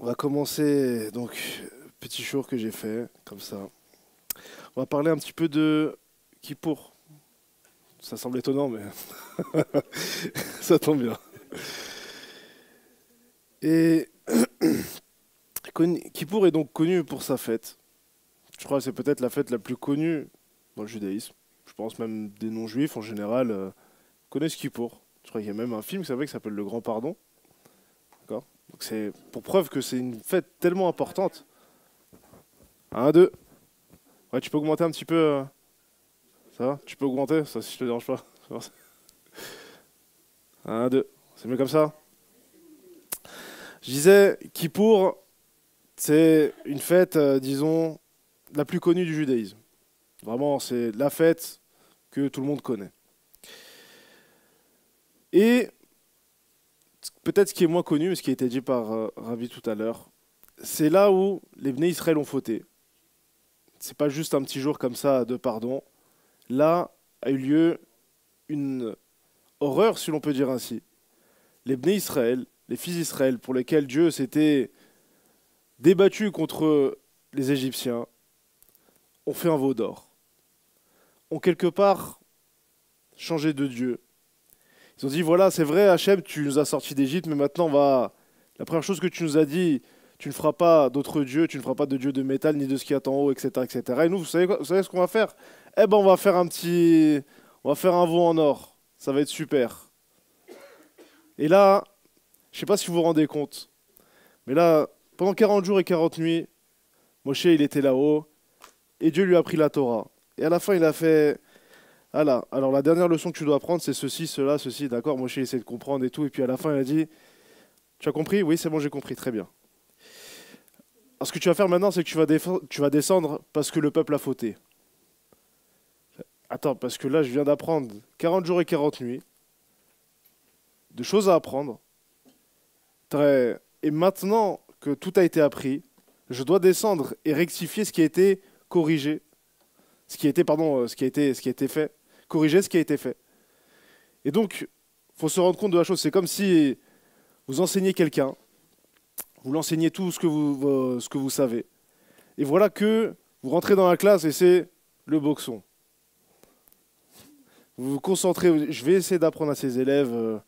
On va commencer, donc, petit show que j'ai fait, comme ça. On va parler un petit peu de Kippour. Ça semble étonnant, mais ça tombe bien. Et Kippour est donc connu pour sa fête. Je crois que c'est peut-être la fête la plus connue dans le judaïsme. Je pense même des non-juifs en général connaissent Kippour. Je crois qu'il y a même un film qui s'appelle Le Grand Pardon. D'accord. Donc c'est pour preuve que c'est une fête tellement importante. Un, deux. Ouais, tu peux augmenter un petit peu. Ça va? Tu peux augmenter, ça si je te dérange pas. Un, deux. C'est mieux comme ça? Je disais, Kippour, c'est une fête, disons, la plus connue du judaïsme. Vraiment, c'est la fête que tout le monde connaît. Et peut-être ce qui est moins connu, mais ce qui a été dit par Ravi tout à l'heure, c'est là où les Bnei Israël ont fauté. C'est pas juste un petit jour comme ça de pardon. Là a eu lieu une horreur, si l'on peut dire ainsi. Les Bnei Israël, les fils d'Israël, pour lesquels Dieu s'était débattu contre les Égyptiens, ont fait un veau d'or. Ont quelque part changé de Dieu. Ils ont dit, voilà, c'est vrai, Hachem, tu nous as sortis d'Égypte, mais maintenant, la première chose que tu nous as dit, tu ne feras pas d'autres dieux, tu ne feras pas de dieu de métal, ni de ce qu'il y a en haut, etc., etc. Et nous, vous savez ce qu'on va faire? Eh ben, on va faire un veau en or. Ça va être super. Et là, je ne sais pas si vous vous rendez compte, mais là, pendant 40 jours et 40 nuits, Moshe, il était là-haut, et Dieu lui a pris la Torah. Et à la fin, il a fait, ah là, alors la dernière leçon que tu dois apprendre, c'est ceci, cela, ceci, d'accord? Moshe essaie de comprendre et tout, et puis à la fin, il a dit, tu as compris? Oui, c'est bon, j'ai compris, très bien. Alors, ce que tu vas faire maintenant, c'est que tu vas descendre parce que le peuple a fauté. Attends, parce que là, je viens d'apprendre 40 jours et 40 nuits, de choses à apprendre. Et maintenant que tout a été appris, je dois descendre et rectifier ce qui a été corrigé, ce qui a été fait, corriger ce qui a été fait. Et donc, faut se rendre compte de la chose. C'est comme si vous enseignez quelqu'un, vous l'enseignez tout ce que vous savez, et voilà que vous rentrez dans la classe et c'est le boxon. Vous vous concentrez. Je vais essayer d'apprendre à ces élèves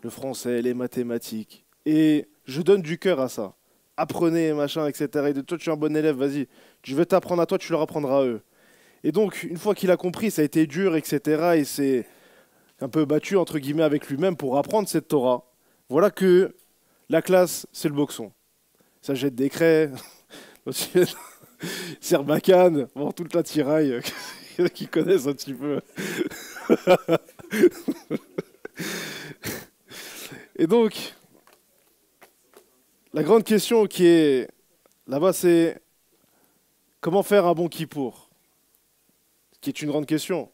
le français, les mathématiques, et je donne du cœur à ça. Apprenez, machin, etc. Et de toi, tu es un bon élève, vas-y. Je vais t'apprendre à toi, tu leur apprendras à eux. Et donc, une fois qu'il a compris, ça a été dur, etc. Et c'est un peu battu, entre guillemets, avec lui-même pour apprendre cette Torah. Voilà que la classe, c'est le boxon. Ça jette des craies, Serbacane, bon, toute la tiraille qui connaissent un petit peu. Et donc, la grande question qui est là-bas, c'est comment faire un bon kippour? Ce qui est une grande question.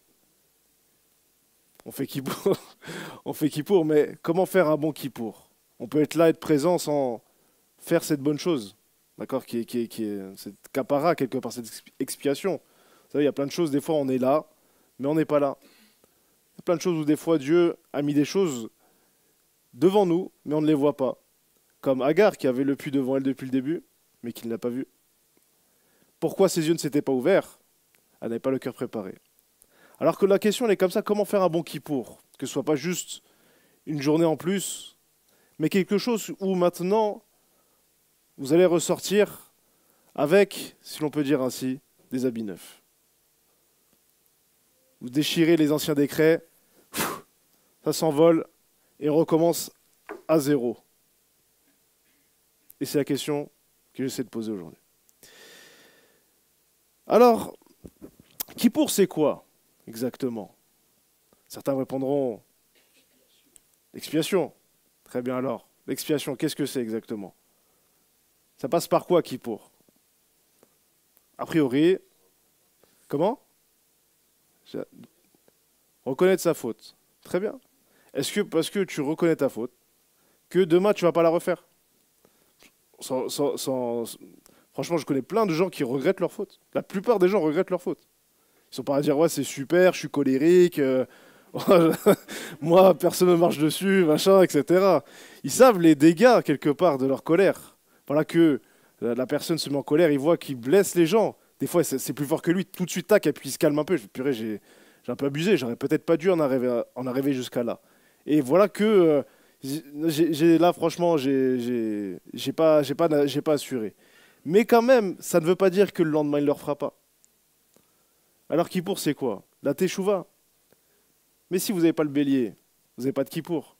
On fait kippour, on fait kippour, mais comment faire un bon kippour? On peut être là, être présent sans faire cette bonne chose, d'accord, qui est cette capara quelque part, cette expiation. Vous savez, il y a plein de choses, des fois on est là, mais on n'est pas là. Il y a plein de choses où des fois Dieu a mis des choses devant nous, mais on ne les voit pas. Comme Agar qui avait le puits devant elle depuis le début, mais qui ne l'a pas vu. Pourquoi ses yeux ne s'étaient pas ouverts? Elle n'avait pas le cœur préparé. Alors que la question elle est comme ça, comment faire un bon kippour? Que ce soit pas juste une journée en plus, mais quelque chose où maintenant vous allez ressortir avec, si l'on peut dire ainsi, des habits neufs. Vous déchirez les anciens décrets, ça s'envole et on recommence à zéro. Et c'est la question que j'essaie de poser aujourd'hui. Alors, Kippour, c'est quoi exactement? Certains répondront l'expiation. Très bien alors. L'expiation, qu'est-ce que c'est exactement? Ça passe par quoi, Kippour? A priori, comment? Reconnaître sa faute. Très bien. Est-ce que parce que tu reconnais ta faute, que demain tu vas pas la refaire? Franchement, je connais plein de gens qui regrettent leur faute. La plupart des gens regrettent leur faute. Ils sont pas à dire ouais c'est super, je suis colérique, moi personne ne marche dessus, machin, etc. Ils savent les dégâts quelque part de leur colère. Voilà que la personne se met en colère, il voit qu'il blesse les gens. Des fois, c'est plus fort que lui. Tout de suite, tac, et puis il se calme un peu. Je dis, purée, j'ai un peu abusé. J'aurais peut-être pas dû en arriver jusqu'à là. Et voilà que là, franchement, j'ai pas assuré. Mais quand même, ça ne veut pas dire que le lendemain, il ne le refera pas. Alors, Kippour, c'est quoi? La Teshuvah. Mais si vous n'avez pas le bélier, vous n'avez pas de Kippour.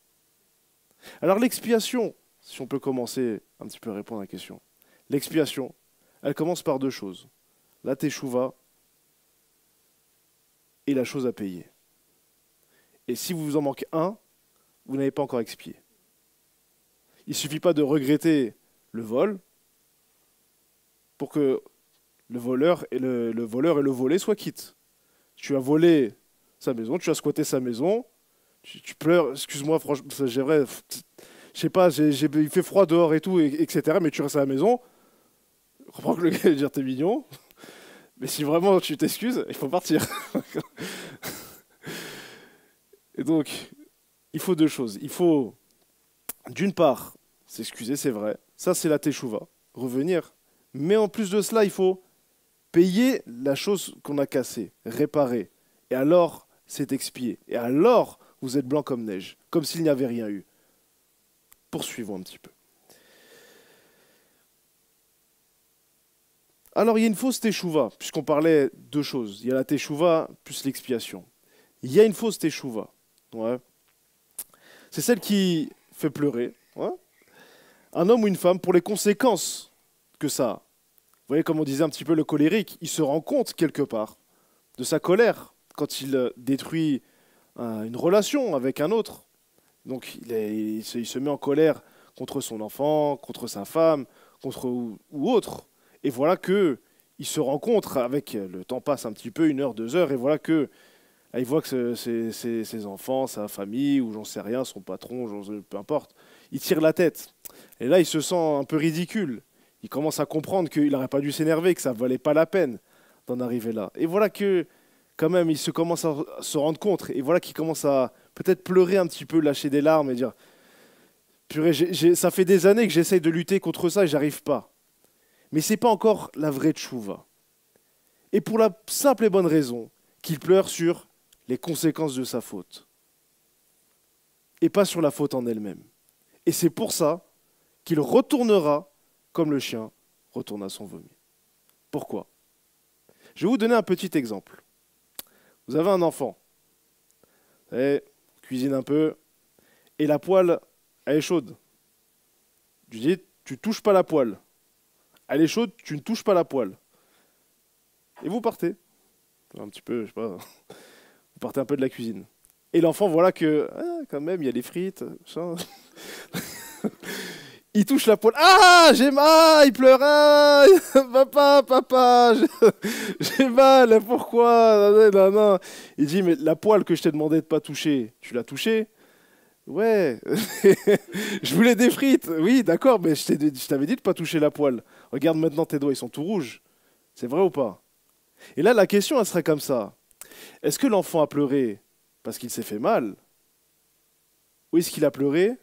Alors, l'expiation, si on peut commencer un petit peu à répondre à la question. L'expiation, elle commence par deux choses. La Teshuvah et la chose à payer. Et si vous en manquez un, vous n'avez pas encore expié. Il ne suffit pas de regretter le vol pour que le voleur et le volé soient quittes. Tu as volé sa maison, tu as squatté sa maison, tu pleures, excuse-moi, franchement, je sais pas, il fait froid dehors et tout, etc., mais tu restes à la maison, je comprends que le gars va dire t'es mignon, mais si vraiment tu t'excuses, il faut partir. Et donc, il faut deux choses. Il faut, d'une part, s'excuser, c'est vrai, ça c'est la teshuva, revenir, mais en plus de cela, il faut payer la chose qu'on a cassée, réparer. Et alors, c'est expié. Et alors, vous êtes blanc comme neige, comme s'il n'y avait rien eu. Poursuivons un petit peu. Alors, il y a une fausse teshuva, puisqu'on parlait de deux choses. Il y a la teshuva plus l'expiation. Il y a une fausse teshuva. Ouais. C'est celle qui fait pleurer. Ouais. Un homme ou une femme pour les conséquences que ça a. Vous voyez, comme on disait un petit peu le colérique, il se rend compte quelque part de sa colère quand il détruit une relation avec un autre. Donc il se met en colère contre son enfant, contre sa femme, contre ou autre. Et voilà que il se rencontre avec, le temps passe un petit peu, 1 heure, 2 heures, et voilà que là, il voit que ses enfants, sa famille, ou j'en sais rien, son patron, peu importe, il tire la tête. Et là, il se sent un peu ridicule. Il commence à comprendre qu'il n'aurait pas dû s'énerver, que ça ne valait pas la peine d'en arriver là. Et voilà que, quand même, il se commence à se rendre compte. Et voilà qu'il commence à peut-être pleurer un petit peu, lâcher des larmes et dire purée, ça fait des années que j'essaye de lutter contre ça et j'arrive pas. Mais ce n'est pas encore la vraie tchouva. Et pour la simple et bonne raison qu'il pleure sur les conséquences de sa faute. Et pas sur la faute en elle-même. Et c'est pour ça qu'il retournera comme le chien retourne à son vomi. Pourquoi? Je vais vous donner un petit exemple. Vous avez un enfant. Vous savez, cuisine un peu, et la poêle, elle est chaude. Je lui dis, tu touches pas la poêle. Elle est chaude, tu ne touches pas la poêle. Et vous partez. Un petit peu, je sais pas, vous partez un peu de la cuisine. Et l'enfant, voilà que, quand même, il y a les frites, ça. Il touche la poêle. Ah, j'ai mal, il pleure. Ah, papa, j'ai mal, pourquoi? Non, non, non. Il dit, mais la poêle que je t'ai demandé de pas toucher, tu l'as touchée? Ouais, je voulais des frites. Oui, d'accord, mais je t'avais dit de pas toucher la poêle. Regarde maintenant tes doigts, ils sont tout rouges. C'est vrai ou pas? Et là, la question, elle serait comme ça. Est-ce que l'enfant a pleuré parce qu'il s'est fait mal? Ou est-ce qu'il a pleuré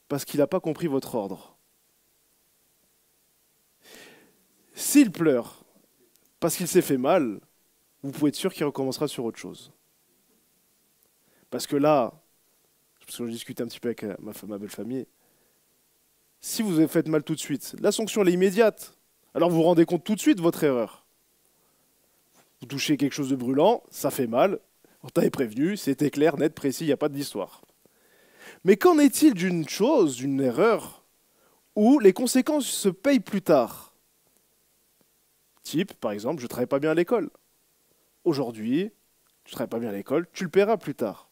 parce qu'il n'a pas compris votre ordre? S'il pleure parce qu'il s'est fait mal, vous pouvez être sûr qu'il recommencera sur autre chose. Parce que là, parce que je discutais un petit peu avec ma belle famille, si vous avez fait mal tout de suite, la sanction elle est immédiate. Alors vous vous rendez compte tout de suite de votre erreur. Vous touchez quelque chose de brûlant, ça fait mal, on t'avait prévenu, c'était clair, net, précis, il n'y a pas d'histoire. Mais qu'en est-il d'une chose, d'une erreur, où les conséquences se payent plus tard? Type, par exemple, je ne travaille pas bien à l'école. Aujourd'hui, tu ne travailles pas bien à l'école, tu le paieras plus tard.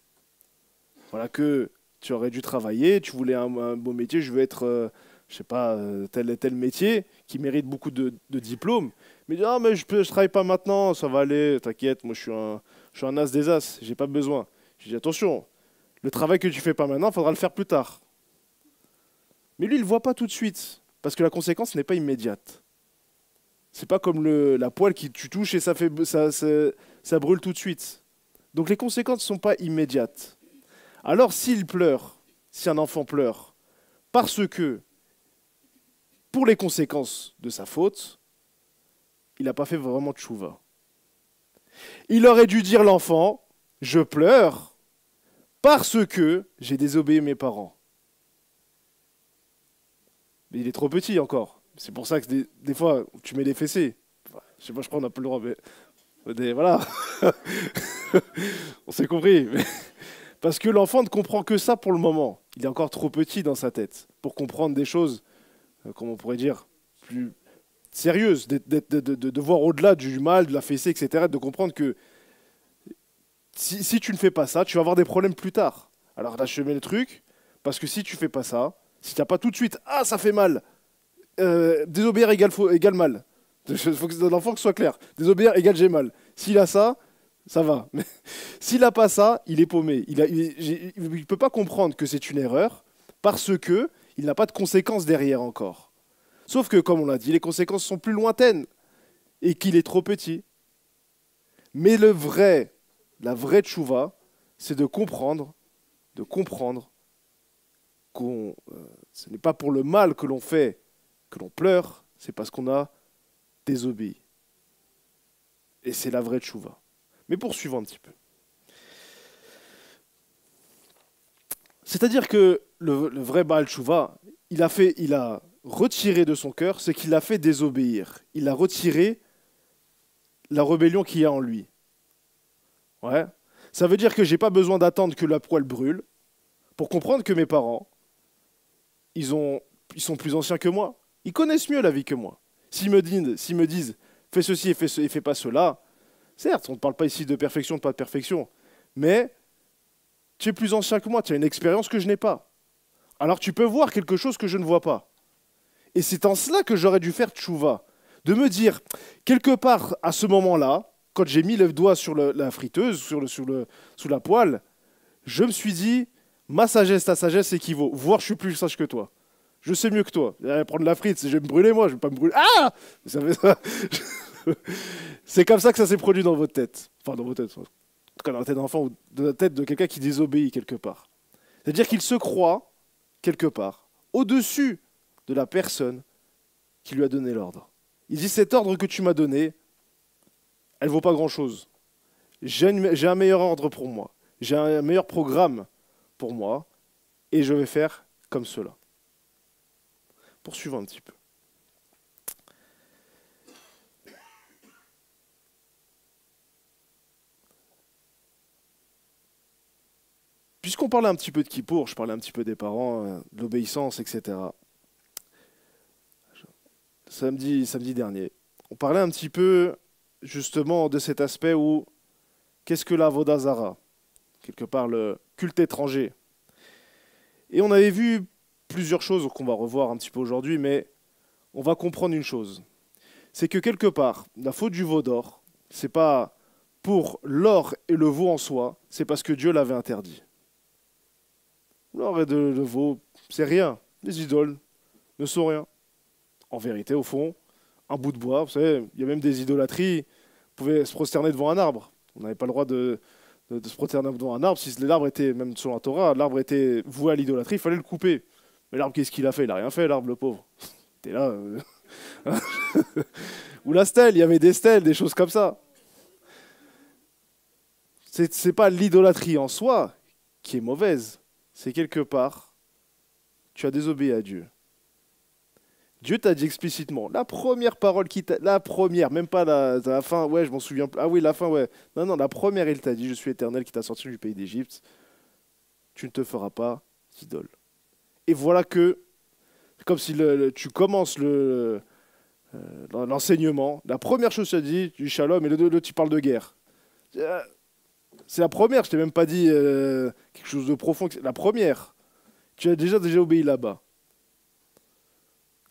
Voilà que tu aurais dû travailler, tu voulais un beau métier, je veux être, je sais pas, tel et tel métier qui mérite beaucoup de diplômes. Mais ah, mais je travaille pas maintenant, ça va aller, t'inquiète, moi je suis un as des as, j'ai pas besoin. Je dis attention, le travail que tu fais pas maintenant, il faudra le faire plus tard. Mais lui, il ne le voit pas tout de suite, parce que la conséquence n'est pas immédiate. C'est pas comme la poêle qui tu touches et ça brûle tout de suite. Donc les conséquences ne sont pas immédiates. Alors s'il pleure, si un enfant pleure, parce que pour les conséquences de sa faute, il n'a pas fait vraiment tchouva. Il aurait dû dire l'enfant, je pleure parce que j'ai désobéi mes parents. Mais il est trop petit encore. C'est pour ça que des fois, tu mets les fessées. Enfin, je sais pas, je crois qu'on n'a pas le droit, mais voilà. On s'est compris. Parce que l'enfant ne comprend que ça pour le moment. Il est encore trop petit dans sa tête pour comprendre des choses, comme on pourrait dire, plus sérieuses, de voir au-delà du mal, de la fessée, etc., de comprendre que si tu ne fais pas ça, tu vas avoir des problèmes plus tard. Alors là, je mets le truc, parce que si tu fais pas ça, si tu n'as pas tout de suite, ah, ça fait mal, désobéir égale mal. Il faut que l'enfant que ce soit clair. Désobéir égale j'ai mal. S'il a ça, ça va. Mais s'il n'a pas ça, il est paumé. Il ne peut pas comprendre que c'est une erreur parce que il n'a pas de conséquences derrière encore. Sauf que, comme on l'a dit, les conséquences sont plus lointaines et qu'il est trop petit. Mais la vraie tchouva, c'est de comprendre ce n'est pas pour le mal que l'on fait que l'on pleure, c'est parce qu'on a désobéi. Et c'est la vraie tchouva. Mais poursuivons un petit peu. C'est-à-dire que le vrai Baal Tchouva, il a retiré de son cœur ce qu'il a fait désobéir. Il a retiré la rébellion qu'il y a en lui. Ouais. Ça veut dire que j'ai pas besoin d'attendre que la poêle brûle pour comprendre que mes parents, ils sont plus anciens que moi. Ils connaissent mieux la vie que moi. S'ils me disent fais ceci et fais pas cela, certes, on ne parle pas ici de perfection, de pas de perfection, mais tu es plus ancien que moi, tu as une expérience que je n'ai pas. Alors tu peux voir quelque chose que je ne vois pas. Et c'est en cela que j'aurais dû faire tchouva. De me dire, quelque part, à ce moment-là, quand j'ai mis le doigt sur la friteuse, sous la poêle, je me suis dit, ma sagesse, ta sagesse équivaut. Voire je suis plus sage que toi. Je sais mieux que toi. Je vais prendre la frite, je vais me brûler moi, je vais pas me brûler. Ah! Ça fait ça. C'est comme ça que ça s'est produit dans votre tête. Enfin, dans votre tête. En tout cas, dans la tête d'enfant ou dans la tête de quelqu'un qui désobéit quelque part. C'est-à-dire qu'il se croit, quelque part, au-dessus de la personne qui lui a donné l'ordre. Il dit, cet ordre que tu m'as donné, elle ne vaut pas grand-chose. J'ai un meilleur ordre pour moi. J'ai un meilleur programme pour moi. Et je vais faire comme cela. Poursuivons un petit peu. Puisqu'on parlait un petit peu de Kippour, je parlais un petit peu des parents, de l'obéissance, etc. Samedi dernier, on parlait un petit peu justement de cet aspect où qu'est-ce que la Vodazara, quelque part le culte étranger. Et on avait vu plusieurs choses qu'on va revoir un petit peu aujourd'hui, mais on va comprendre une chose. C'est que quelque part, la faute du veau d'or, c'est pas pour l'or et le veau en soi, c'est parce que Dieu l'avait interdit. L'or et le veau, c'est rien. Les idoles ne sont rien. En vérité, au fond, un bout de bois, vous savez, il y a même des idolâtries. On pouvait se prosterner devant un arbre. On n'avait pas le droit de se prosterner devant un arbre. Si l'arbre était, même selon la Torah, l'arbre était voué à l'idolâtrie, il fallait le couper. Mais l'arbre, qu'est-ce qu'il a fait? Il n'a rien fait, l'arbre, le pauvre. T'es là. Ou la stèle, il y avait des stèles, des choses comme ça. C'est pas l'idolâtrie en soi qui est mauvaise. C'est quelque part, tu as désobéi à Dieu. Dieu t'a dit explicitement, la première parole la première, même pas la fin, ouais, je m'en souviens plus. Ah oui, la fin, ouais. Non, la première, il t'a dit, je suis l'Éternel qui t'a sorti du pays d'Égypte. Tu ne te feras pas d'idole. Et voilà que, comme si tu commences l'enseignement, la première chose que tu as dit, du shalom, et le tu parles de guerre. C'est la première, je t'ai même pas dit quelque chose de profond. La première, tu as déjà obéi là-bas.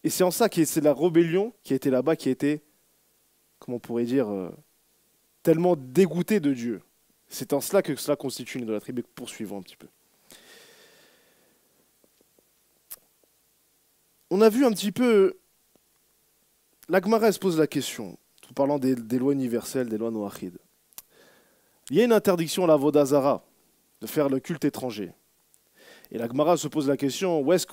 Et c'est en ça que c'est la rébellion qui a été là-bas, qui a été, comment on pourrait dire, tellement dégoûté de Dieu. C'est en cela que cela constitue une idolâtrie. Mais poursuivons un petit peu. On a vu un petit peu, la Gemara se pose la question, tout parlant des lois universelles, des lois noachides. Il y a une interdiction à la Vodazara, de faire le culte étranger. Et la Gemara se pose la question, où est-ce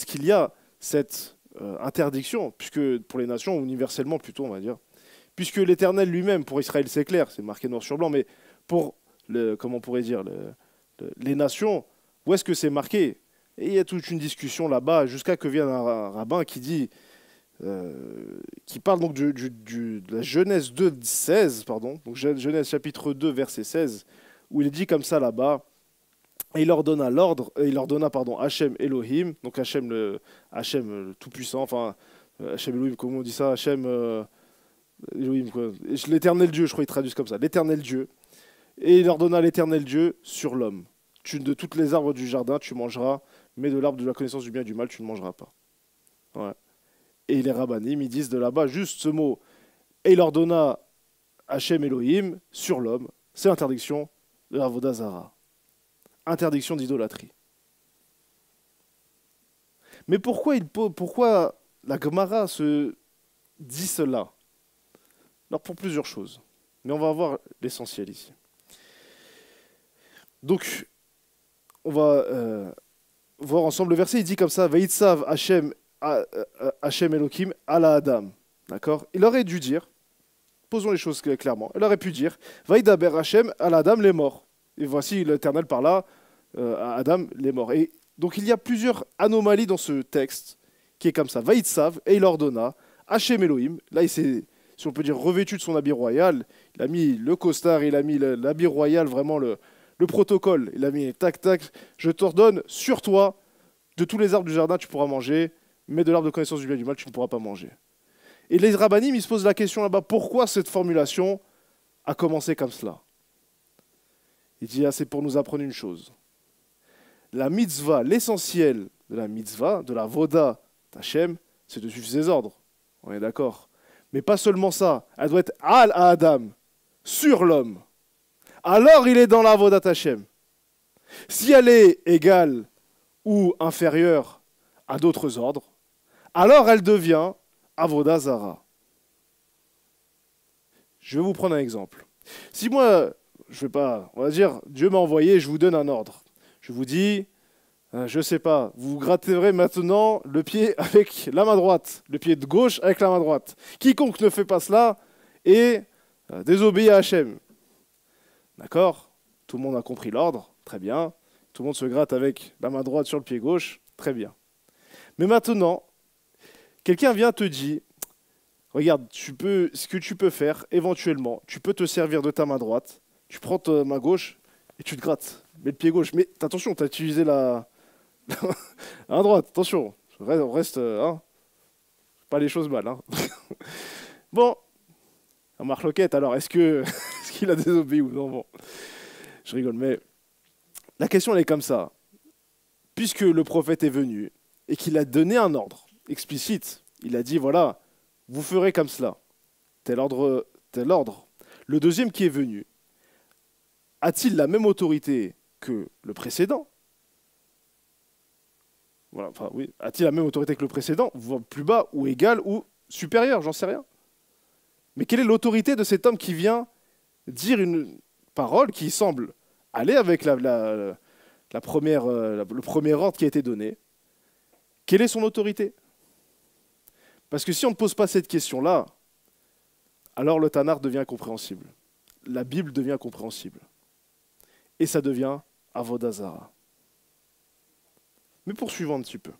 qu'il y a cette interdiction, puisque pour les nations, universellement plutôt, on va dire. Puisque l'Éternel lui-même, pour Israël, c'est clair, c'est marqué noir sur blanc, mais pour, comment on pourrait dire, les nations, où est-ce que c'est marqué? Et il y a toute une discussion là-bas, jusqu'à que vienne un rabbin qui dit, qui parle donc de la Genèse 2, 16, pardon, donc Genèse chapitre 2, verset 16, où il dit comme ça là-bas, et il leur donna l'ordre, il leur donna, pardon, Hachem Elohim, donc Hachem le Tout-Puissant, enfin, Hachem Elohim, comment on dit ça? Hachem Elohim, quoi. L'éternel Dieu, je crois qu'ils traduisent comme ça, l'éternel Dieu. Et il leur donna l'éternel Dieu sur l'homme. De toutes les arbres du jardin, tu mangeras, mais de l'arbre de la connaissance du bien et du mal, tu ne mangeras pas. Ouais. Et les rabbanim, ils disent de là-bas juste ce mot. Et il leur donna Hachem Elohim sur l'homme. C'est l'interdiction de la Vodazara. Interdiction d'idolâtrie. Mais pourquoi la Gemara se dit cela? Alors pour plusieurs choses. Mais on va voir l'essentiel ici. Donc, on va voir ensemble le verset. Il dit comme ça, Vaïtsav Hachem Elohim ala Adam. D'accord? Il aurait dû dire, posons les choses clairement, il aurait pu dire, Vaïdaber Hachem ala Adam les morts. Et voici l'Éternel par là, à Adam les morts. Et donc il y a plusieurs anomalies dans ce texte qui est comme ça. Vaïtsav, et il ordonna, Hachem Elohim. Là, il s'est, si on peut dire, revêtu de son habit royal. Il a mis le costard, il a mis l'habit royal, vraiment le protocole. Il a mis tac, tac, je t'ordonne sur toi, de tous les arbres du jardin, tu pourras manger, mais de l'arbre de connaissance du bien et du mal, tu ne pourras pas manger. Et les rabbanim, ils se posent la question là-bas, pourquoi cette formulation a commencé comme cela? Il dit, ah, c'est pour nous apprendre une chose. La mitzvah, l'essentiel de la mitzvah, de la voda d'Hachem, c'est de suivre ses ordres. On est d'accord. Mais pas seulement ça, elle doit être al à Adam, sur l'homme. Alors il est dans la voda d'Hachem. Si elle est égale ou inférieure à d'autres ordres, alors elle devient avoda zara. Je vais vous prendre un exemple. Si moi, je vais pas, on va dire, Dieu m'a envoyé, je vous donne un ordre. Je vous dis, je sais pas, vous gratterez maintenant le pied avec la main droite, le pied de gauche avec la main droite. Quiconque ne fait pas cela est désobéit à Hachem. D'accord? Tout le monde a compris l'ordre, très bien. Tout le monde se gratte avec la main droite sur le pied gauche, très bien. Mais maintenant, quelqu'un vient te dire, regarde, ce que tu peux faire, éventuellement, tu peux te servir de ta main droite, tu prends ta main gauche et tu te grattes, mais le pied gauche. Mais attention, tu as utilisé la main droite, attention, on reste, hein, pas les choses mal. Hein. Bon, un marloquette, alors, est-ce qu'il a désobéi ou non? Bon, je rigole, mais la question, elle est comme ça. Puisque le prophète est venu et qu'il a donné un ordre explicite, il a dit, voilà, vous ferez comme cela, tel ordre, tel ordre. Le deuxième qui est venu, a-t-il la même autorité que le précédent? Voilà, enfin, oui. A-t-il la même autorité que le précédent, voire plus bas, ou égal, ou supérieur, j'en sais rien. Mais quelle est l'autorité de cet homme qui vient dire une parole qui semble aller avec le premier ordre qui a été donné? Quelle est son autorité? Parce que si on ne pose pas cette question-là, alors le Tanakh devient compréhensible. La Bible devient compréhensible. Et ça devient avoda zara. Mais poursuivons un petit peu.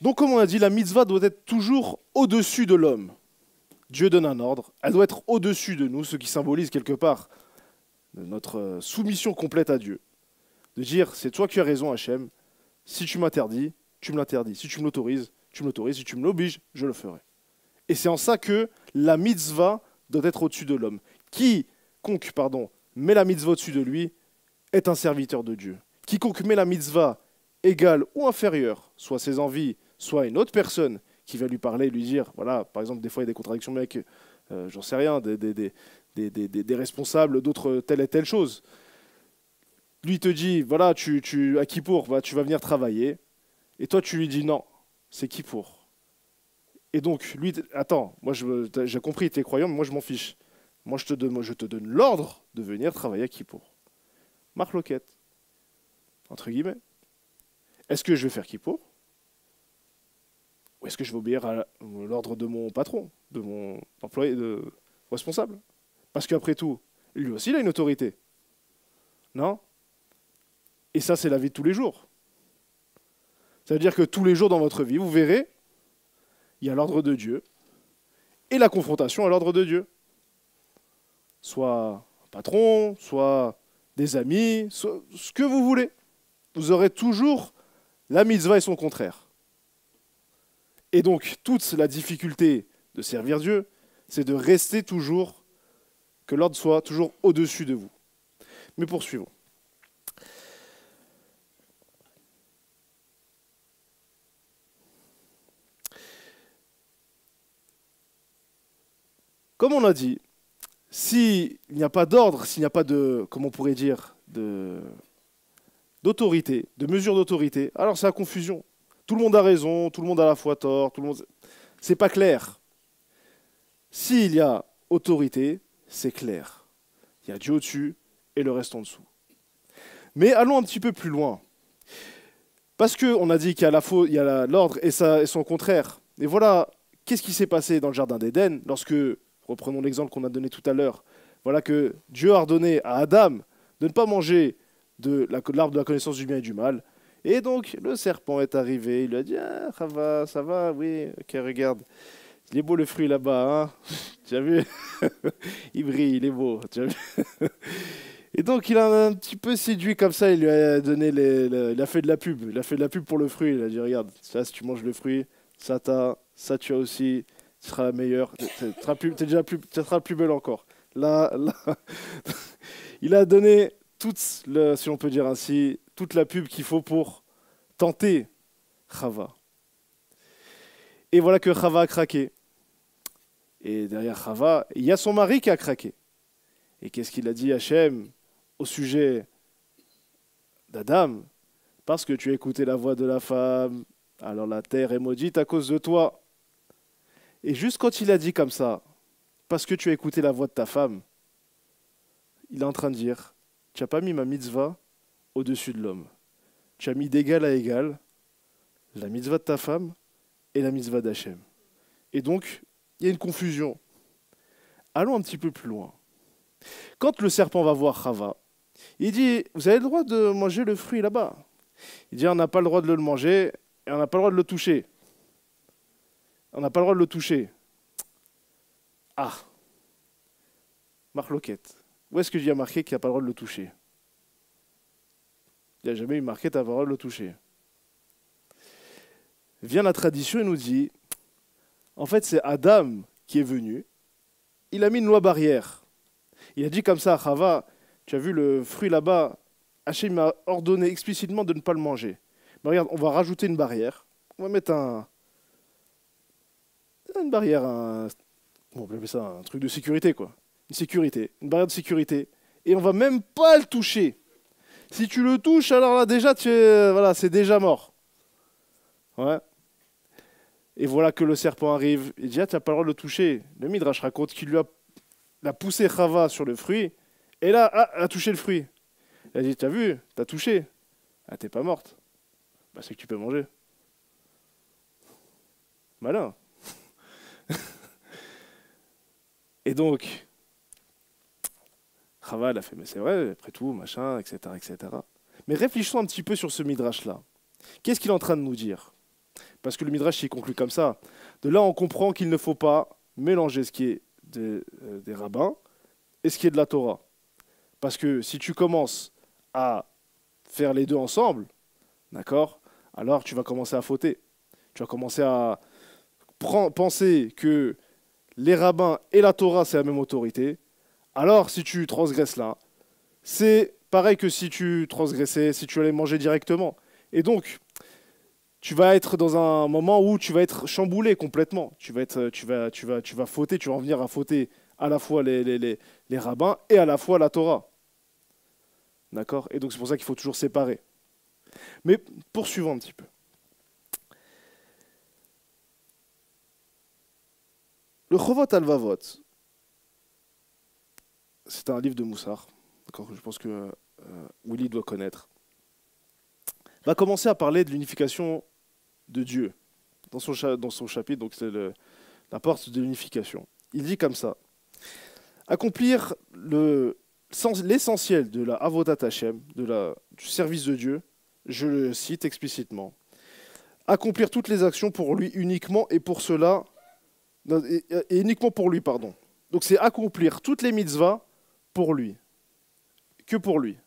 Donc, comme on a dit, la mitzvah doit être toujours au-dessus de l'homme. Dieu donne un ordre, elle doit être au-dessus de nous, ce qui symbolise quelque part notre soumission complète à Dieu. De dire, c'est toi qui as raison, Hachem, si tu m'interdis, tu me l'interdis. Si tu me l'autorises, tu me l'autorises. Si tu me l'obliges, je le ferai. Et c'est en ça que la mitzvah doit être au-dessus de l'homme. Quiconque, met la mitzvah au-dessus de lui est un serviteur de Dieu. Quiconque met la mitzvah égale ou inférieure, soit ses envies, soit une autre personne qui va lui parler, lui dire, voilà, par exemple, des fois il y a des contradictions, mais avec, j'en sais rien, des responsables d'autres telle et telle chose. Lui te dit, voilà, à Kippour, bah, tu vas venir travailler, et toi tu lui dis non, c'est Kippour. Et donc, lui, attends, moi j'ai compris, tu es croyant, mais moi je m'en fiche. Moi je te donne l'ordre de venir travailler à Kippour. Marloquette, entre guillemets. Est-ce que je vais faire Kippour? ou est-ce que je vais obéir à l'ordre de mon patron, de mon employé, de responsable? Parce qu'après tout, lui aussi, il a une autorité. Non? Et ça, c'est la vie de tous les jours. Ça veut dire que tous les jours dans votre vie, vous verrez, il y a l'ordre de Dieu et la confrontation à l'ordre de Dieu. Soit un patron, soit des amis, soit ce que vous voulez. Vous aurez toujours la mitzvah et son contraire. Et donc, toute la difficulté de servir Dieu, c'est de rester toujours, que l'ordre soit toujours au-dessus de vous. Mais poursuivons. Comme on a dit, s'il n'y a pas d'ordre, s'il n'y a pas de, comment on pourrait dire, d'autorité, de mesure d'autorité, alors c'est la confusion. Tout le monde a raison, tout le monde a à la fois tort, tout le monde... C'est pas clair. S'il y a autorité, c'est clair. Il y a Dieu au-dessus et le reste en dessous. Mais allons un petit peu plus loin. Parce qu'on a dit qu'il y a l'ordre et son contraire. Et voilà, qu'est-ce qui s'est passé dans le jardin d'Éden lorsque, reprenons l'exemple qu'on a donné tout à l'heure, voilà que Dieu a ordonné à Adam de ne pas manger de l'arbre de la connaissance du bien et du mal. Et donc, le serpent est arrivé, il lui a dit « Ah, ça va, oui, ok, regarde, il est beau le fruit là-bas, hein. Tu as vu? Il brille, il est beau, tu as vu? » Et donc, il a un petit peu séduit comme ça, il lui a donné il a fait de la pub. Il a fait de la pub pour le fruit. Il a dit, regarde, ça, si tu manges le fruit, ça tu as aussi, tu seras la meilleure. Tu seras la plus belle encore. Là, il a donné si on peut dire ainsi, toute la pub qu'il faut pour tenter Chava. Et voilà que Chava a craqué. Et derrière Chava, il y a son mari qui a craqué. Et qu'est-ce qu'il a dit Hachem au sujet d'Adam? Parce que tu as écouté la voix de la femme, alors la terre est maudite à cause de toi. Et juste quand il a dit comme ça, parce que tu as écouté la voix de ta femme, il est en train de dire, tu n'as pas mis ma mitzvah au-dessus de l'homme. Tu as mis d'égal à égal la mitzvah de ta femme et la mitzvah d'Hachem. Et donc, il y a une confusion. Allons un petit peu plus loin. Quand le serpent va voir Chava, il dit, vous avez le droit de manger le fruit là-bas. Il dit, on n'a pas le droit de le manger et on n'a pas le droit de le toucher. On n'a pas le droit de le toucher. Ah, marloquette. Où est-ce que j'ai marqué qu'il n'y a pas le droit de le toucher? Il n'y a jamais eu marqué, tu n'as pas le droit de le toucher. Vient la tradition et nous dit, en fait c'est Adam qui est venu, il a mis une loi barrière. Il a dit comme ça à Chava, tu as vu le fruit là-bas, Hachem m'a ordonné explicitement de ne pas le manger. Mais regarde, on va rajouter une barrière. On va mettre une barrière, comment on peut appeler ça, un truc de sécurité quoi. Une sécurité, une barrière de sécurité. Et on va même pas le toucher. Si tu le touches, alors là déjà, voilà, c'est déjà mort. Ouais. Et voilà que le serpent arrive. Il dit, ah, tu n'as pas le droit de le toucher. Le Midrash raconte qu'il lui a poussé Chava sur le fruit. Et là, elle a touché le fruit. Il a dit, t'as vu, t'as touché. Ah, t'es pas morte. Bah, c'est que tu peux manger. Malin. Et donc, Chava, elle a fait, mais c'est vrai, après tout, machin, etc., etc. Mais réfléchissons un petit peu sur ce Midrash-là. Qu'est-ce qu'il est en train de nous dire? Parce que le Midrash, il conclut comme ça. De là, on comprend qu'il ne faut pas mélanger ce qui est des rabbins et ce qui est de la Torah. Parce que si tu commences à faire les deux ensemble, d'accord, alors tu vas commencer à fauter. Tu vas commencer à penser que les rabbins et la Torah, c'est la même autorité. Alors, si tu transgresses là, c'est pareil que si tu transgressais, si tu allais manger directement. Et donc, tu vas être dans un moment où tu vas être chamboulé complètement. Tu vas fauter, tu vas en venir à fauter à la fois les rabbins et à la fois la Torah. D'accord? Et donc c'est pour ça qu'il faut toujours séparer. Mais poursuivons un petit peu. Le Chovot Halvavot, c'est un livre de Moussar, je pense que Willy doit connaître, va commencer à parler de l'unification de Dieu. dans son chapitre, donc c'est la porte de l'unification. Il dit comme ça, accomplir l'essentiel de la Avodat Hashem, du service de Dieu, je le cite explicitement, accomplir toutes les actions pour lui uniquement et pour cela, et uniquement pour lui, pardon. Donc c'est accomplir toutes les mitzvahs pour lui, que pour lui.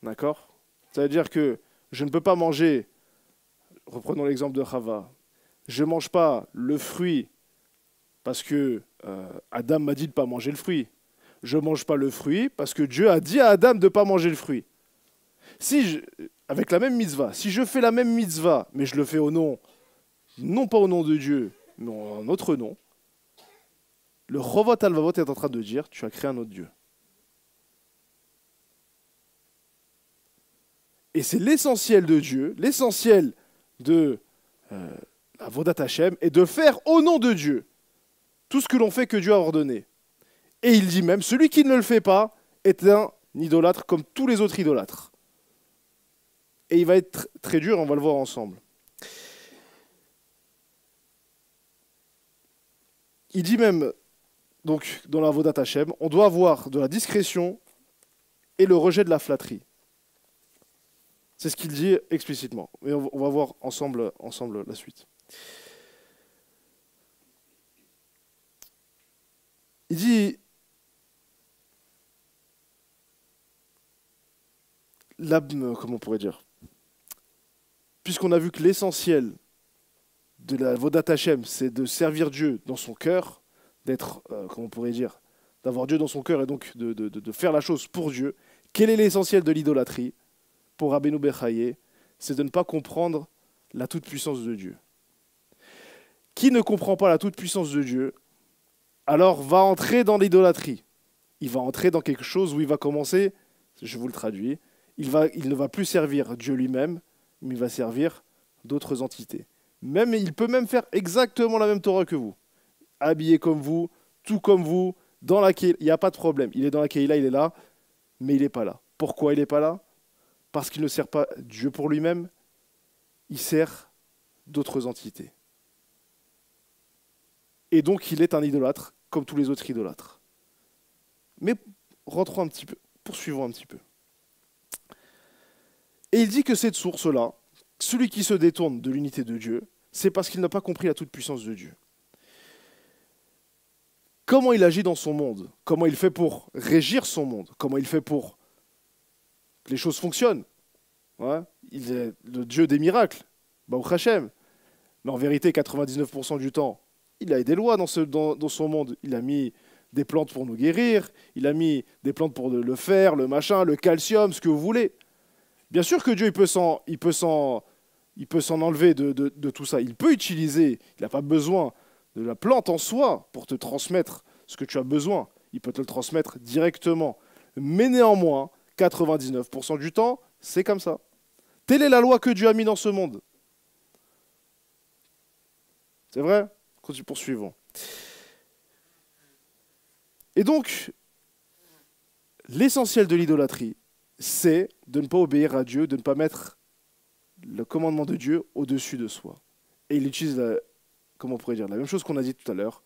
D'accord? Ça veut dire que je ne peux pas manger, reprenons l'exemple de Chava, je ne mange pas le fruit parce que Adam m'a dit de ne pas manger le fruit. Je ne mange pas le fruit parce que Dieu a dit à Adam de ne pas manger le fruit. Avec la même mitzvah, si je fais la même mitzvah, mais je le fais au nom, non pas au nom de Dieu, mais en autre nom, le Chovot Halvavot est en train de dire, tu as créé un autre Dieu. Et c'est l'essentiel de Dieu, l'essentiel de la Vodat Hashem, est de faire au nom de Dieu tout ce que l'on fait que Dieu a ordonné. Et il dit même, celui qui ne le fait pas est un idolâtre comme tous les autres idolâtres. Et il va être très dur, on va le voir ensemble. Il dit même, donc dans la Vodat Hashem, on doit avoir de la discrétion et le rejet de la flatterie. C'est ce qu'il dit explicitement. Et on va voir ensemble la suite. Il dit, comment on pourrait dire, puisqu'on a vu que l'essentiel de la Vodat Hashem, c'est de servir Dieu dans son cœur, d'être, comment on pourrait dire, d'avoir Dieu dans son cœur et donc de faire la chose pour Dieu. Quel est l'essentiel de l'idolâtrie pour Rabbeinu Bechaye? C'est de ne pas comprendre la toute-puissance de Dieu. Qui ne comprend pas la toute-puissance de Dieu, alors va entrer dans l'idolâtrie. Il va entrer dans quelque chose où il va commencer, je vous le traduis, il ne va plus servir Dieu lui-même, mais il va servir d'autres entités. Il peut même faire exactement la même Torah que vous. Habillé comme vous, tout comme vous, dans laquelle il n'y a pas de problème. Il est dans la Keïla, il est là, mais il n'est pas là. Pourquoi il n'est pas là? Parce qu'il ne sert pas Dieu pour lui-même, il sert d'autres entités. Et donc il est un idolâtre, comme tous les autres idolâtres. Mais rentrons un petit peu, poursuivons un petit peu. Et il dit que cette source-là, celui qui se détourne de l'unité de Dieu, c'est parce qu'il n'a pas compris la toute-puissance de Dieu. Comment il agit dans son monde? Comment il fait pour régir son monde? Comment il fait pour que les choses fonctionnent? Ouais, il est le Dieu des miracles, Baruch Hashem. Mais en vérité, 99% du temps, il a des lois dans son monde. Il a mis des plantes pour nous guérir, il a mis des plantes pour le fer, le machin, le calcium, ce que vous voulez. Bien sûr que Dieu, il peut s'en enlever de tout ça. Il peut utiliser, il n'a pas besoin de la plante en soi pour te transmettre ce que tu as besoin. Il peut te le transmettre directement. Mais néanmoins, 99% du temps, c'est comme ça. Telle est la loi que Dieu a mis dans ce monde. C'est vrai? Poursuivons. Et donc, l'essentiel de l'idolâtrie, c'est de ne pas obéir à Dieu, de ne pas mettre le commandement de Dieu au-dessus de soi. Et il utilise, comment on pourrait dire, la même chose qu'on a dit tout à l'heure.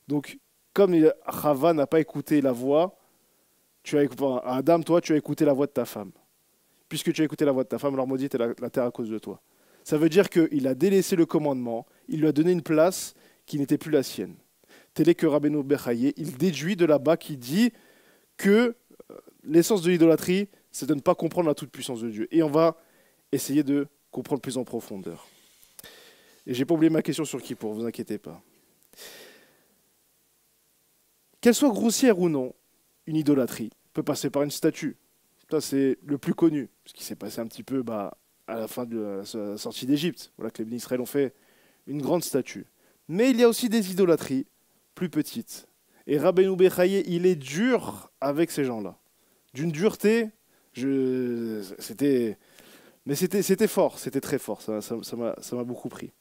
Donc, comme Chava n'a pas écouté la voix, Adam, toi, tu as écouté la voix de ta femme. Puisque tu as écouté la voix de ta femme, alors maudite est la terre à cause de toi. Ça veut dire qu'il a délaissé le commandement, il lui a donné une place qui n'était plus la sienne. Tel est que Rabbeinu Bechaye, il déduit de là-bas qui dit que l'essence de l'idolâtrie, c'est de ne pas comprendre la toute-puissance de Dieu. Et on va essayer de comprendre plus en profondeur. Et j'ai pas oublié ma question sur Kippour, vous inquiétez pas. Qu'elle soit grossière ou non, une idolâtrie peut passer par une statue. Ça, c'est le plus connu, ce qui s'est passé un petit peu à la fin de la sortie d'Égypte. Voilà que les bénis Israël ont fait une grande statue. Mais il y a aussi des idolâtries plus petites. Et Rabbeinu Bechaye, il est dur avec ces gens-là. D'une dureté, c'était fort, c'était très fort, ça m'a beaucoup pris.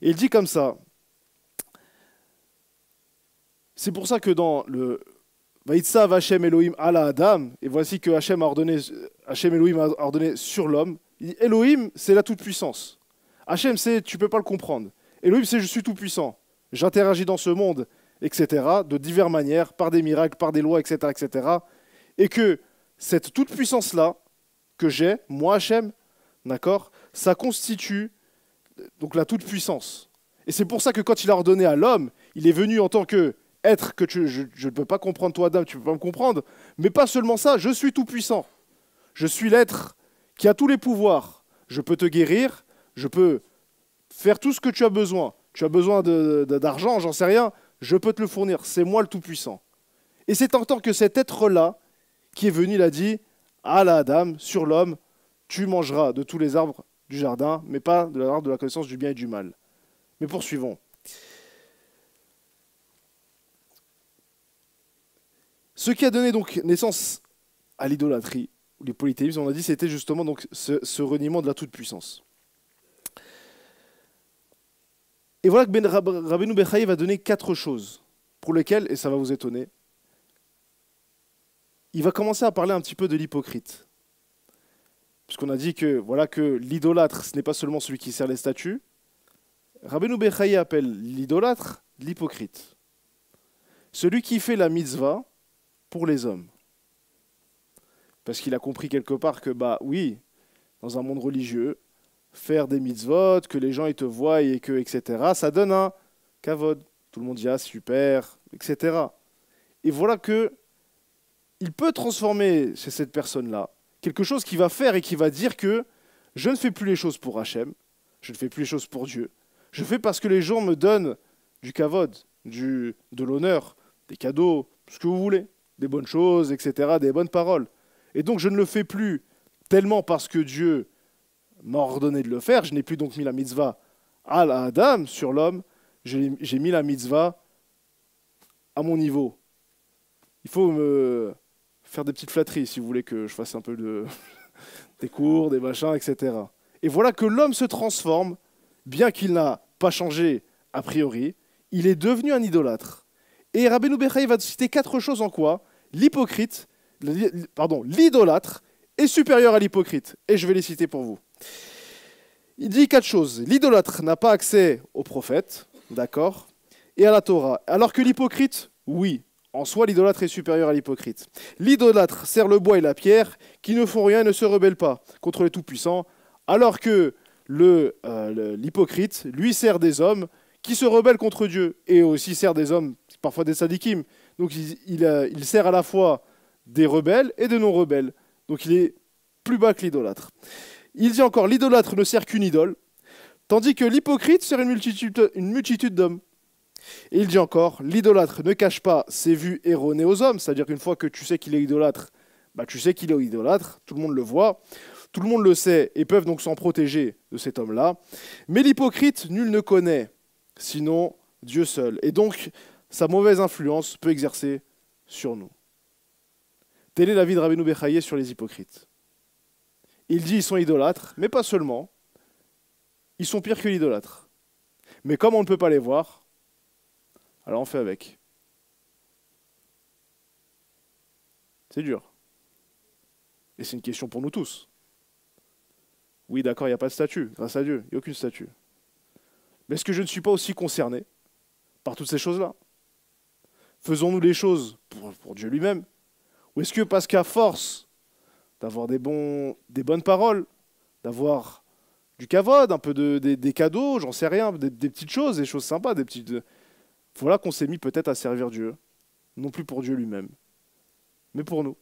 Et il dit comme ça, c'est pour ça que dans le Vaïtsav Hashem Elohim ala Adam, et voici que Hashem Elohim a ordonné sur l'homme, Elohim, c'est la toute-puissance. Hachem, c'est tu peux pas le comprendre. Elohim, c'est je suis tout puissant. J'interagis dans ce monde, etc., de diverses manières, par des miracles, par des lois, etc., etc. Et que cette toute puissance-là, que j'ai, moi Hachem, d'accord, ça constitue donc la toute puissance. Et c'est pour ça que quand il a ordonné à l'homme, il est venu en tant que être que je ne peux pas comprendre, toi Adam, tu ne peux pas me comprendre, mais pas seulement ça, je suis tout puissant. Je suis l'être qui a tous les pouvoirs. Je peux te guérir, je peux faire tout ce que tu as besoin. Tu as besoin d'argent, j'en sais rien, je peux te le fournir. C'est moi le tout-puissant. Et c'est en tant que cet être-là qui est venu, il a dit à la Adam, sur l'homme, tu mangeras de tous les arbres du jardin, mais pas de l'arbre de la connaissance du bien et du mal. Mais poursuivons. Ce qui a donné donc naissance à l'idolâtrie, ou les polythéismes, on a dit, c'était justement donc ce reniement de la toute-puissance. Et voilà que Rabbeinu Bechaye va donner 4 choses pour lesquelles, et ça va vous étonner, il va commencer à parler un petit peu de l'hypocrite. Puisqu'on a dit que, voilà, que l'idolâtre, ce n'est pas seulement celui qui sert les statues. Rabbeinu Bechaye appelle l'idolâtre l'hypocrite. Celui qui fait la mitzvah pour les hommes. Parce qu'il a compris quelque part que, bah oui, dans un monde religieux, faire des mitzvot, que les gens ils te voient et que, etc., ça donne un kavod. Tout le monde dit, ah, super, etc. Et voilà que il peut transformer chez cette personne-là quelque chose qui va faire et qui va dire que je ne fais plus les choses pour Hachem, je ne fais plus les choses pour Dieu, je fais parce que les gens me donnent du kavod, de l'honneur, des cadeaux, ce que vous voulez, des bonnes choses, etc., des bonnes paroles. Et donc je ne le fais plus tellement parce que Dieu m'a ordonné de le faire, je n'ai plus donc mis la mitzvah à Adam, sur l'homme, j'ai mis la mitzvah à mon niveau. Il faut me faire des petites flatteries si vous voulez que je fasse un peu des cours, des machins, etc. Et voilà que l'homme se transforme, bien qu'il n'a pas changé a priori, il est devenu un idolâtre. Et Rabbeinu Bechaye va citer 4 choses en quoi l'idolâtre est supérieur à l'hypocrite. Et je vais les citer pour vous. Il dit 4 choses. L'idolâtre n'a pas accès au prophète, d'accord, et à la Torah. Alors que l'hypocrite, oui. En soi, l'idolâtre est supérieur à l'hypocrite. L'idolâtre sert le bois et la pierre, qui ne font rien et ne se rebellent pas contre les tout-puissants, alors que l'hypocrite, lui, sert des hommes qui se rebellent contre Dieu, et aussi sert des hommes, parfois des sadikim. Donc il sert à la fois des rebelles et des non-rebelles. Donc il est plus bas que l'idolâtre. Il dit encore, l'idolâtre ne sert qu'une idole, tandis que l'hypocrite sert une multitude d'hommes. Et il dit encore, l'idolâtre ne cache pas ses vues erronées aux hommes, c'est-à-dire qu'une fois que tu sais qu'il est idolâtre, bah, tu sais qu'il est idolâtre, tout le monde le voit, tout le monde le sait et peuvent donc s'en protéger de cet homme-là. Mais l'hypocrite, nul ne connaît, sinon Dieu seul. Et donc, sa mauvaise influence peut exercer sur nous. Tel est l'avis de Rabbeinu Bechaye sur les hypocrites. Il dit ils sont idolâtres, mais pas seulement. Ils sont pires que l'idolâtre. Mais comme on ne peut pas les voir, alors on fait avec. C'est dur. Et c'est une question pour nous tous. Oui, d'accord, il n'y a pas de statut, grâce à Dieu, il n'y a aucune statut. Mais est-ce que je ne suis pas aussi concerné par toutes ces choses-là? Faisons-nous les choses pour Dieu lui-même? Ou est-ce que parce qu'à force d'avoir des bonnes paroles, d'avoir du kavod, un peu des cadeaux, j'en sais rien, des petites choses, des choses sympas, des petites... Voilà qu'on s'est mis peut-être à servir Dieu, non plus pour Dieu lui-même, mais pour nous.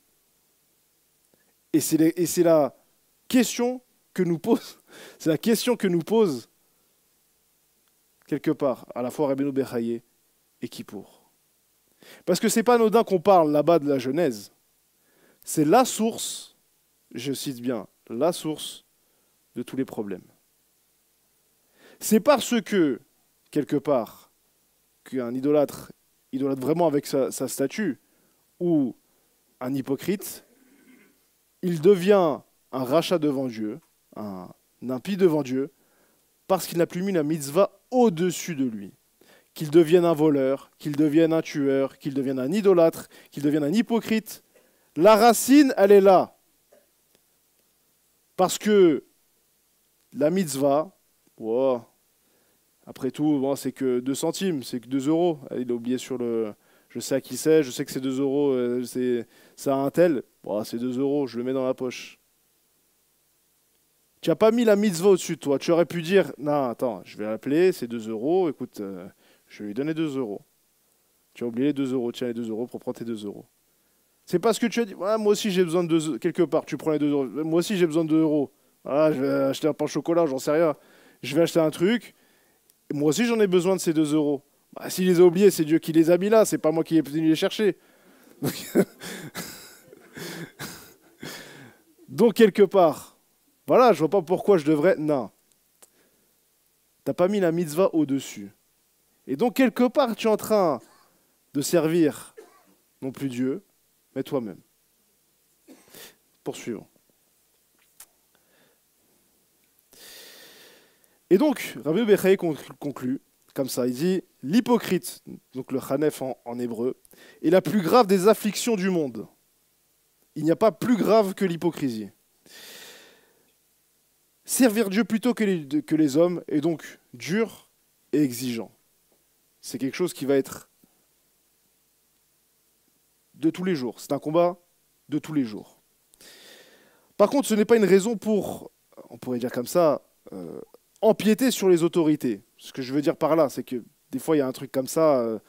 Et c'est la question que nous pose, c'est la question que nous pose quelque part, à la fois Rabbeinu Bechaye et Kippour. Parce que c'est pas anodin qu'on parle là-bas de la Genèse. C'est la source, je cite bien, la source de tous les problèmes. C'est parce que, quelque part, qu'un idolâtre vraiment avec sa statue, ou un hypocrite, il devient un rachat devant Dieu, un impie devant Dieu, parce qu'il n'a plus mis la mitzvah au-dessus de lui. Qu'il devienne un voleur, qu'il devienne un tueur, qu'il devienne un idolâtre, qu'il devienne un hypocrite. La racine, elle est là. Parce que la mitzvah, Wow. Après tout, bon, c'est que 2 centimes, c'est que 2 euros. Ah, il a oublié sur le. Je sais à qui c'est, je sais que c'est 2 euros, c'est à un tel. Bon, c'est 2 euros, je le mets dans la poche. Tu n'as pas mis la mitzvah au-dessus de toi. Tu aurais pu dire, non, attends, je vais l'appeler, c'est 2 euros, écoute, je vais lui donner 2 euros. Tu as oublié les 2 euros, tiens les 2 euros pour prendre tes 2 euros. C'est parce que tu as dit, ouais, moi aussi j'ai besoin de 2 quelque part, tu prends les 2 euros. Moi aussi j'ai besoin de 2 euros. Voilà, je vais acheter un pain au chocolat, j'en sais rien. Je vais acheter un truc, et moi aussi j'en ai besoin de ces 2 euros. Bah, s'il les a oubliés, c'est Dieu qui les a mis là, c'est pas moi qui ai venu les chercher. Donc quelque part, voilà, je vois pas pourquoi je devrais. Non, t'as pas mis la mitzvah au-dessus. Et donc quelque part, tu es en train de servir non plus Dieu, mais toi-même. Poursuivons. Et donc, Rabbi Bechaye conclut comme ça. Il dit l'hypocrite, donc le Hanef en hébreu, est la plus grave des afflictions du monde. Il n'y a pas plus grave que l'hypocrisie. Servir Dieu plutôt que les hommes est donc dur et exigeant. C'est quelque chose qui va être de tous les jours. C'est un combat de tous les jours. Par contre, ce n'est pas une raison pour, on pourrait dire comme ça, empiéter sur les autorités. Ce que je veux dire par là, c'est que des fois, il y a un truc comme ça, on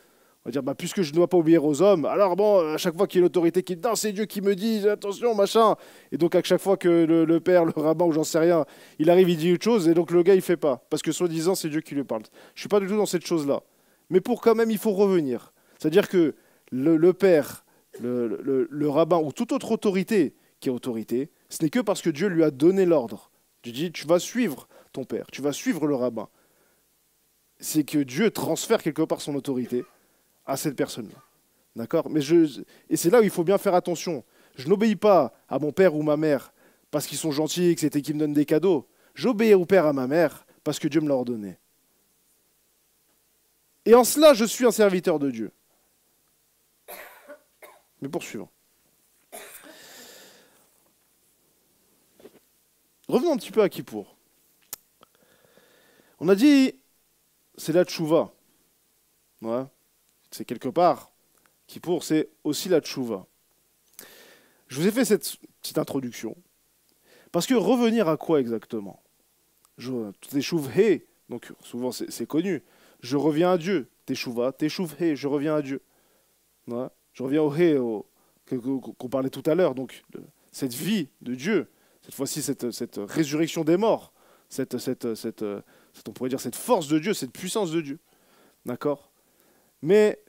va dire, bah, puisque je ne dois pas obéir aux hommes, alors bon, à chaque fois qu'il y a l'autorité qui dit, non, c'est Dieu qui me dit, attention, machin. Et donc, à chaque fois que le père, le rabbin ou j'en sais rien, il arrive, il dit autre chose, et donc le gars, il fait pas. Parce que soi-disant, c'est Dieu qui lui parle. Je suis pas du tout dans cette chose-là. Mais pour quand même, il faut revenir. C'est-à-dire que le père, le rabbin ou toute autre autorité qui est autorité, ce n'est que parce que Dieu lui a donné l'ordre. Dieu dit, tu vas suivre ton père, tu vas suivre le rabbin. C'est que Dieu transfère quelque part son autorité à cette personne-là. D'accord? Et c'est là où il faut bien faire attention. Je n'obéis pas à mon père ou ma mère parce qu'ils sont gentils, que c'était qu'ils me donnent des cadeaux. J'obéis au père, à ma mère, parce que Dieu me l'a ordonné. Et en cela, je suis un serviteur de Dieu. Mais poursuivons. Revenons un petit peu à Kippour. On a dit, c'est la tchouva. Ouais. C'est quelque part. Kippour, c'est aussi la tchouva. Je vous ai fait cette petite introduction. Parce que revenir à quoi exactement? Teshuv-he, donc souvent c'est connu. Je reviens à Dieu. Teshuva, Teshuv-he, je reviens à Dieu. Ouais. Je reviens au he, qu'on parlait tout à l'heure. Donc cette vie de Dieu, cette fois-ci cette résurrection des morts, on pourrait dire cette force de Dieu, cette puissance de Dieu. D'accord? Mais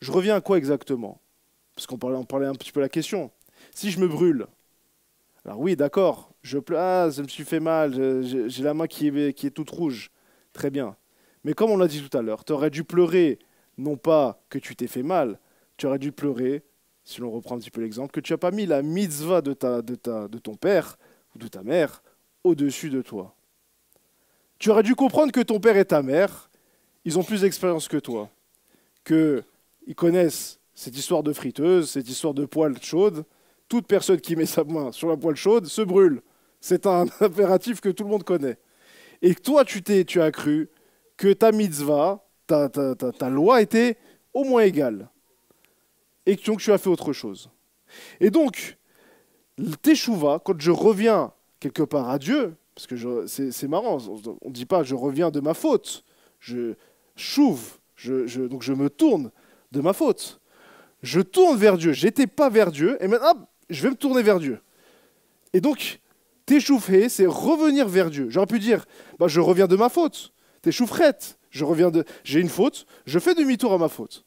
je reviens à quoi exactement? Parce qu'on parlait un petit peu de la question. Si je me brûle, alors oui, d'accord, je me suis fait mal, j'ai la main qui est toute rouge. Très bien. Mais comme on l'a dit tout à l'heure, tu aurais dû pleurer, non pas que tu t'es fait mal, tu aurais dû pleurer, si l'on reprend un petit peu l'exemple, que tu n'as pas mis la mitzvah de ton père ou de ta mère au-dessus de toi. Tu aurais dû comprendre que ton père et ta mère, ils ont plus d'expérience que toi, qu'ils connaissent cette histoire de friteuse, cette histoire de poêle chaude. Toute personne qui met sa main sur la poêle chaude se brûle. C'est un impératif que tout le monde connaît. Et toi, tu as cru que ta mitzvah, ta loi était au moins égale. Et donc tu as fait autre chose. Et donc, le teshuva, quand je reviens quelque part à Dieu, parce que c'est marrant, on ne dit pas je reviens de ma faute, je chouve, donc je me tourne de ma faute. Je tourne vers Dieu, j'étais pas vers Dieu, et maintenant, je vais me tourner vers Dieu. Et donc, teshuv-he, c'est revenir vers Dieu. J'aurais pu dire, bah, je reviens de ma faute. Teshuv-chet, j'ai une faute, je fais demi-tour à ma faute.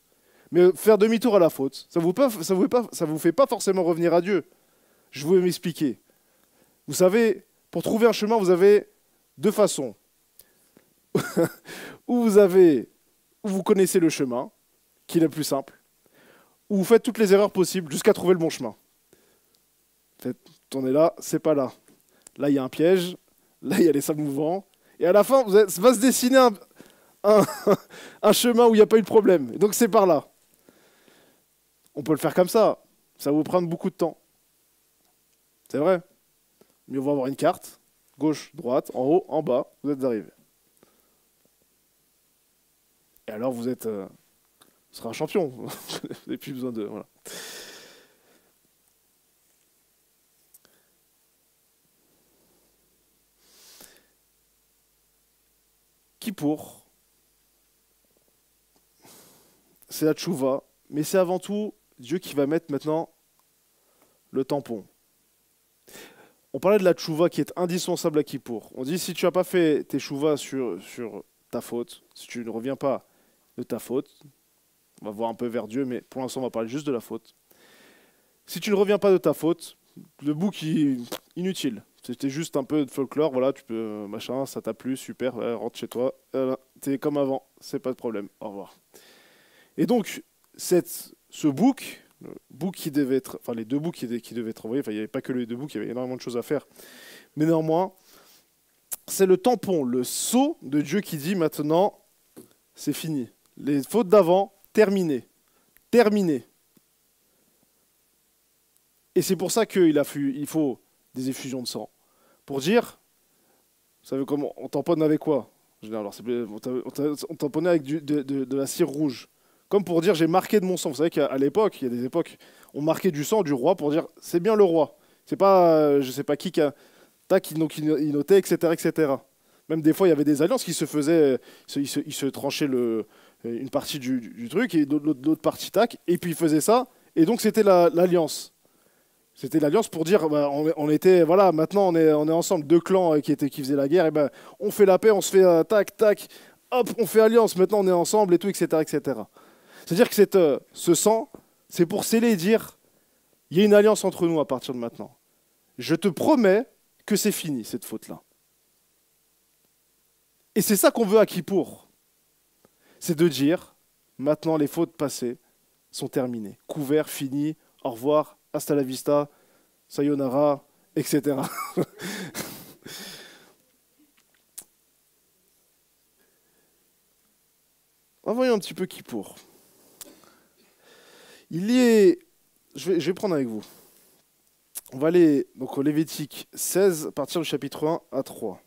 Mais faire demi-tour à la faute, ça vous fait pas forcément revenir à Dieu. Je vais m'expliquer. Vous savez, pour trouver un chemin, vous avez deux façons. Ou vous connaissez le chemin, qui est le plus simple, ou vous faites toutes les erreurs possibles jusqu'à trouver le bon chemin. Tournez là, c'est pas là. Là, il y a un piège, là, il y a les sables mouvants, et à la fin, va se dessiner un chemin où il n'y a pas eu de problème. Et donc, c'est par là. On peut le faire comme ça. Ça va vous prendre beaucoup de temps. C'est vrai. Mais on va avoir une carte. gauche, droite, en haut, en bas, vous êtes arrivé. Et alors vous êtes, vous serez un champion. Vous n'avez plus besoin de... Voilà. Kippour, c'est la tchouva, mais c'est avant tout Dieu qui va mettre maintenant le tampon. On parlait de la tchouva qui est indispensable à Kippour. On dit si tu n'as pas fait tes tchouvas sur ta faute, si tu ne reviens pas de ta faute, on va voir un peu vers Dieu, mais pour l'instant on va parler juste de la faute. Si tu ne reviens pas de ta faute, le bouc est inutile. C'était juste un peu de folklore, voilà, tu peux, machin, ça t'a plu, super, rentre chez toi, voilà, t'es comme avant, c'est pas de problème, au revoir. Et donc, ce bouc, le bouc qui devait être, enfin les deux boucs qui devaient être envoyés, enfin il n'y avait pas que les deux boucs, il y avait énormément de choses à faire, mais néanmoins, c'est le tampon, le sceau de Dieu qui dit maintenant, c'est fini. Les fautes d'avant, terminées. Terminées. Et c'est pour ça il faut des effusions de sang. Pour dire, vous savez comment, on tamponne avec quoi? Alors, on tamponnait avec de la cire rouge. Comme pour dire, j'ai marqué de mon sang. Vous savez qu'à l'époque, il y a des époques, on marquait du sang du roi pour dire, c'est bien le roi. C'est pas, je sais pas qui a, tac, il notait, etc., etc. Même des fois, il y avait des alliances qui se faisaient, ils se tranchaient une partie du truc et l'autre partie, tac, et puis ils faisaient ça, et donc c'était l'alliance. C'était l'alliance pour dire, bah, on était, voilà, maintenant on est ensemble, deux clans qui faisaient la guerre, et ben on fait la paix, on se fait tac, tac, hop, on fait alliance, maintenant on est ensemble et tout, etc., etc. C'est-à-dire que ce sang, c'est pour sceller et dire, il y a une alliance entre nous à partir de maintenant. Je te promets que c'est fini, cette faute-là. Et c'est ça qu'on veut à Kippour. C'est de dire, maintenant les fautes passées sont terminées. Couvert, fini, au revoir, hasta la vista, sayonara, etc. Voyons un petit peu Kippour. Je vais prendre avec vous. On va aller donc, au Lévitique 16, à partir du chapitre 1 à 3.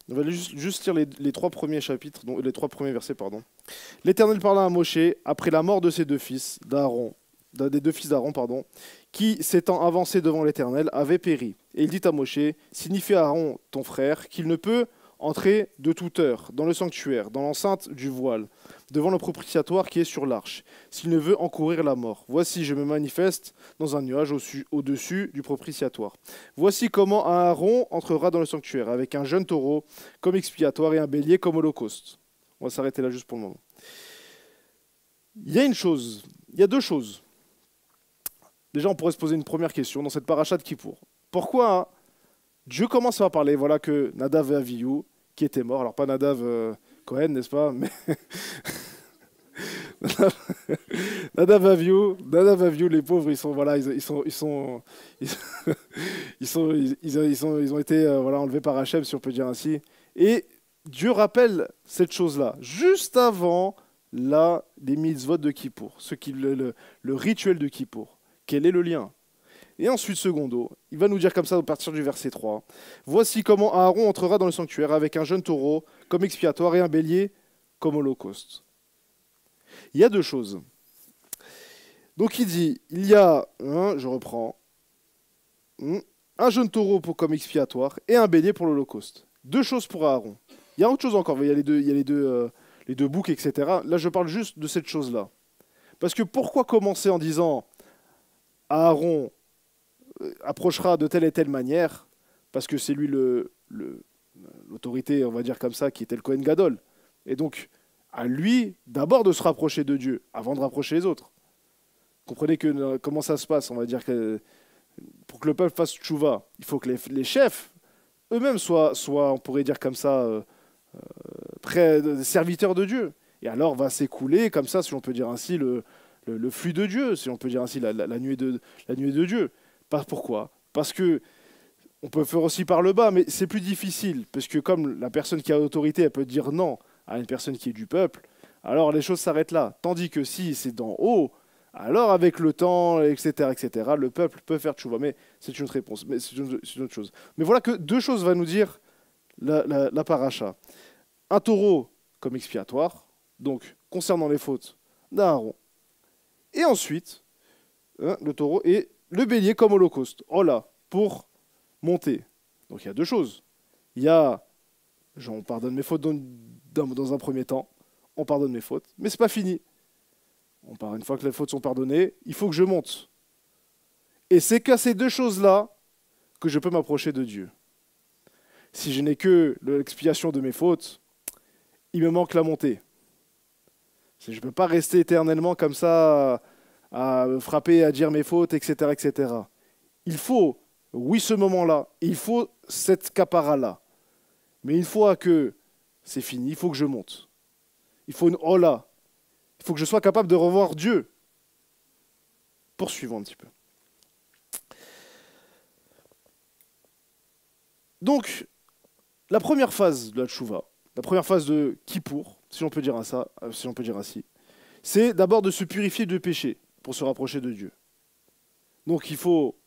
On va juste lire les trois premiers chapitres, les trois premiers versets, pardon. L'Éternel parla à Moshe après la mort de ses deux fils d'Aaron, des deux fils d'Aaron, pardon, qui, s'étant avancés devant l'Éternel, avaient péri. Et il dit à Moshe, signifie à Aaron, ton frère, qu'il ne peut entrer de toute heure dans le sanctuaire, dans l'enceinte du voile, devant le propitiatoire qui est sur l'arche, s'il ne veut encourir la mort. Voici, je me manifeste dans un nuage au-dessus du propitiatoire. Voici comment Aaron entrera dans le sanctuaire, avec un jeune taureau comme expiatoire et un bélier comme holocauste. On va s'arrêter là juste pour le moment. Il y a deux choses. Déjà, on pourrait se poser une première question dans cette paracha de Kippour. Pourquoi Dieu commence à parler, voilà que Nadav et Avihu, qui étaient morts, alors pas Nadav Cohen, n'est-ce pas, mais Nadav et Avihu, les pauvres, ils ont été voilà, enlevés par Hachem, si on peut dire ainsi. Et Dieu rappelle cette chose-là, juste avant les mitzvot de Kippour, le rituel de Kippour. Quel est le lien? Et ensuite, secondo, il va nous dire comme ça à partir du verset 3. Voici comment Aaron entrera dans le sanctuaire avec un jeune taureau comme expiatoire et un bélier comme holocauste. Il y a deux choses. Donc il dit, il y a, je reprends, un jeune taureau comme expiatoire et un bélier pour l'holocauste. Deux choses pour Aaron. Il y a autre chose encore, il y a les deux boucs, etc. Là, je parle juste de cette chose-là. Parce que pourquoi commencer en disant Aaron approchera de telle et telle manière, parce que c'est lui l'autorité, on va dire comme ça, qui était le Kohen Gadol. Et donc, à lui d'abord de se rapprocher de Dieu, avant de rapprocher les autres. Comprenez comment ça se passe, on va dire que pour que le peuple fasse tchouva, il faut que les chefs eux-mêmes soient, on pourrait dire comme ça, serviteurs de Dieu. Et alors va s'écouler, comme ça, si on peut dire ainsi, le flux de Dieu, si on peut dire ainsi, la nuée de Dieu. Pourquoi? Parce que on peut faire aussi par le bas, mais c'est plus difficile, parce que comme la personne qui a l'autorité, elle peut dire non à une personne qui est du peuple, alors les choses s'arrêtent là. Tandis que si c'est d'en haut, alors avec le temps, etc., le peuple peut faire tchouva. Mais c'est une autre réponse, mais c'est une autre chose. Mais voilà que deux choses va nous dire la paracha. Un taureau comme expiatoire, donc concernant les fautes d'Aaron. Et ensuite, le taureau et le bélier comme holocauste. Oh là, pour monter. Donc il y a deux choses. Il y a, on pardonne mes fautes dans un premier temps, on pardonne mes fautes, mais c'est pas fini. Une fois que les fautes sont pardonnées, il faut que je monte. Et c'est qu'à ces deux choses-là que je peux m'approcher de Dieu. Si je n'ai que l'expiation de mes fautes, il me manque la montée. Je ne peux pas rester éternellement comme ça à frapper, à dire mes fautes, etc. Il faut, oui, ce moment-là, il faut cette capara-là. Mais une fois que c'est fini, il faut que je monte. Il faut une hola. Il faut que je sois capable de revoir Dieu. Poursuivons un petit peu. Donc, la première phase de la tchouva, la première phase de Kippour, si on peut dire ainsi, c'est d'abord de se purifier de péché pour se rapprocher de Dieu. Donc il faut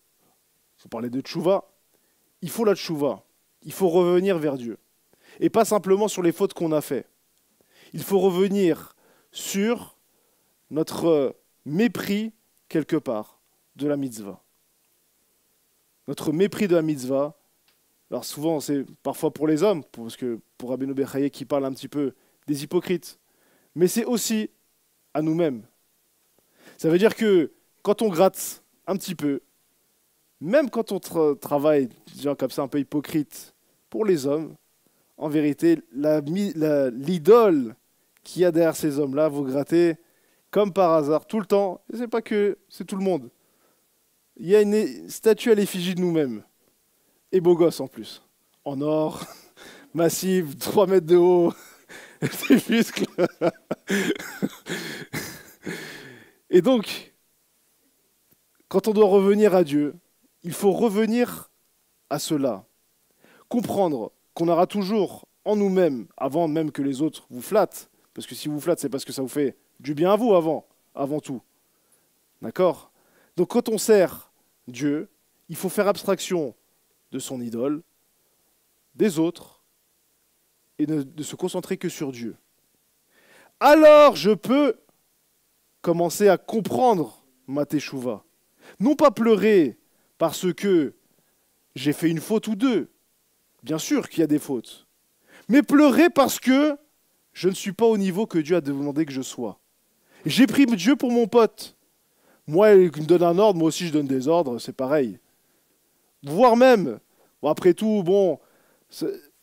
parler de tchouva, il faut la tchouva, il faut revenir vers Dieu. Et pas simplement sur les fautes qu'on a faites. Il faut revenir sur notre mépris, quelque part, de la mitzvah. Notre mépris de la mitzvah. Alors souvent, c'est parfois pour les hommes, parce que pour Rabbeinu Bechaye qui parle un petit peu des hypocrites. Mais c'est aussi à nous-mêmes. Ça veut dire que quand on gratte un petit peu, même quand on travaille, genre comme ça, un peu hypocrite, pour les hommes, en vérité, l'idole qu'il y a derrière ces hommes-là, vous grattez comme par hasard, tout le temps, et c'est pas que, c'est tout le monde. Il y a une statue à l'effigie de nous-mêmes. Et beau gosse en plus. En or, massif, 3 mètres de haut, des muscles. Et donc, quand on doit revenir à Dieu, il faut revenir à cela. Comprendre qu'on aura toujours en nous-mêmes, avant même que les autres vous flattent, parce que si vous flattent, c'est parce que ça vous fait du bien à vous avant tout. D'accord? Donc quand on sert Dieu, il faut faire abstraction de son idole, des autres, et de se concentrer que sur Dieu. Alors je peux commencer à comprendre ma teshuva. Non pas pleurer parce que j'ai fait une faute ou deux. Bien sûr qu'il y a des fautes. Mais pleurer parce que je ne suis pas au niveau que Dieu a demandé que je sois. J'ai pris Dieu pour mon pote. Moi, il me donne un ordre, moi aussi je donne des ordres, c'est pareil. Voire même, bon, après tout, bon,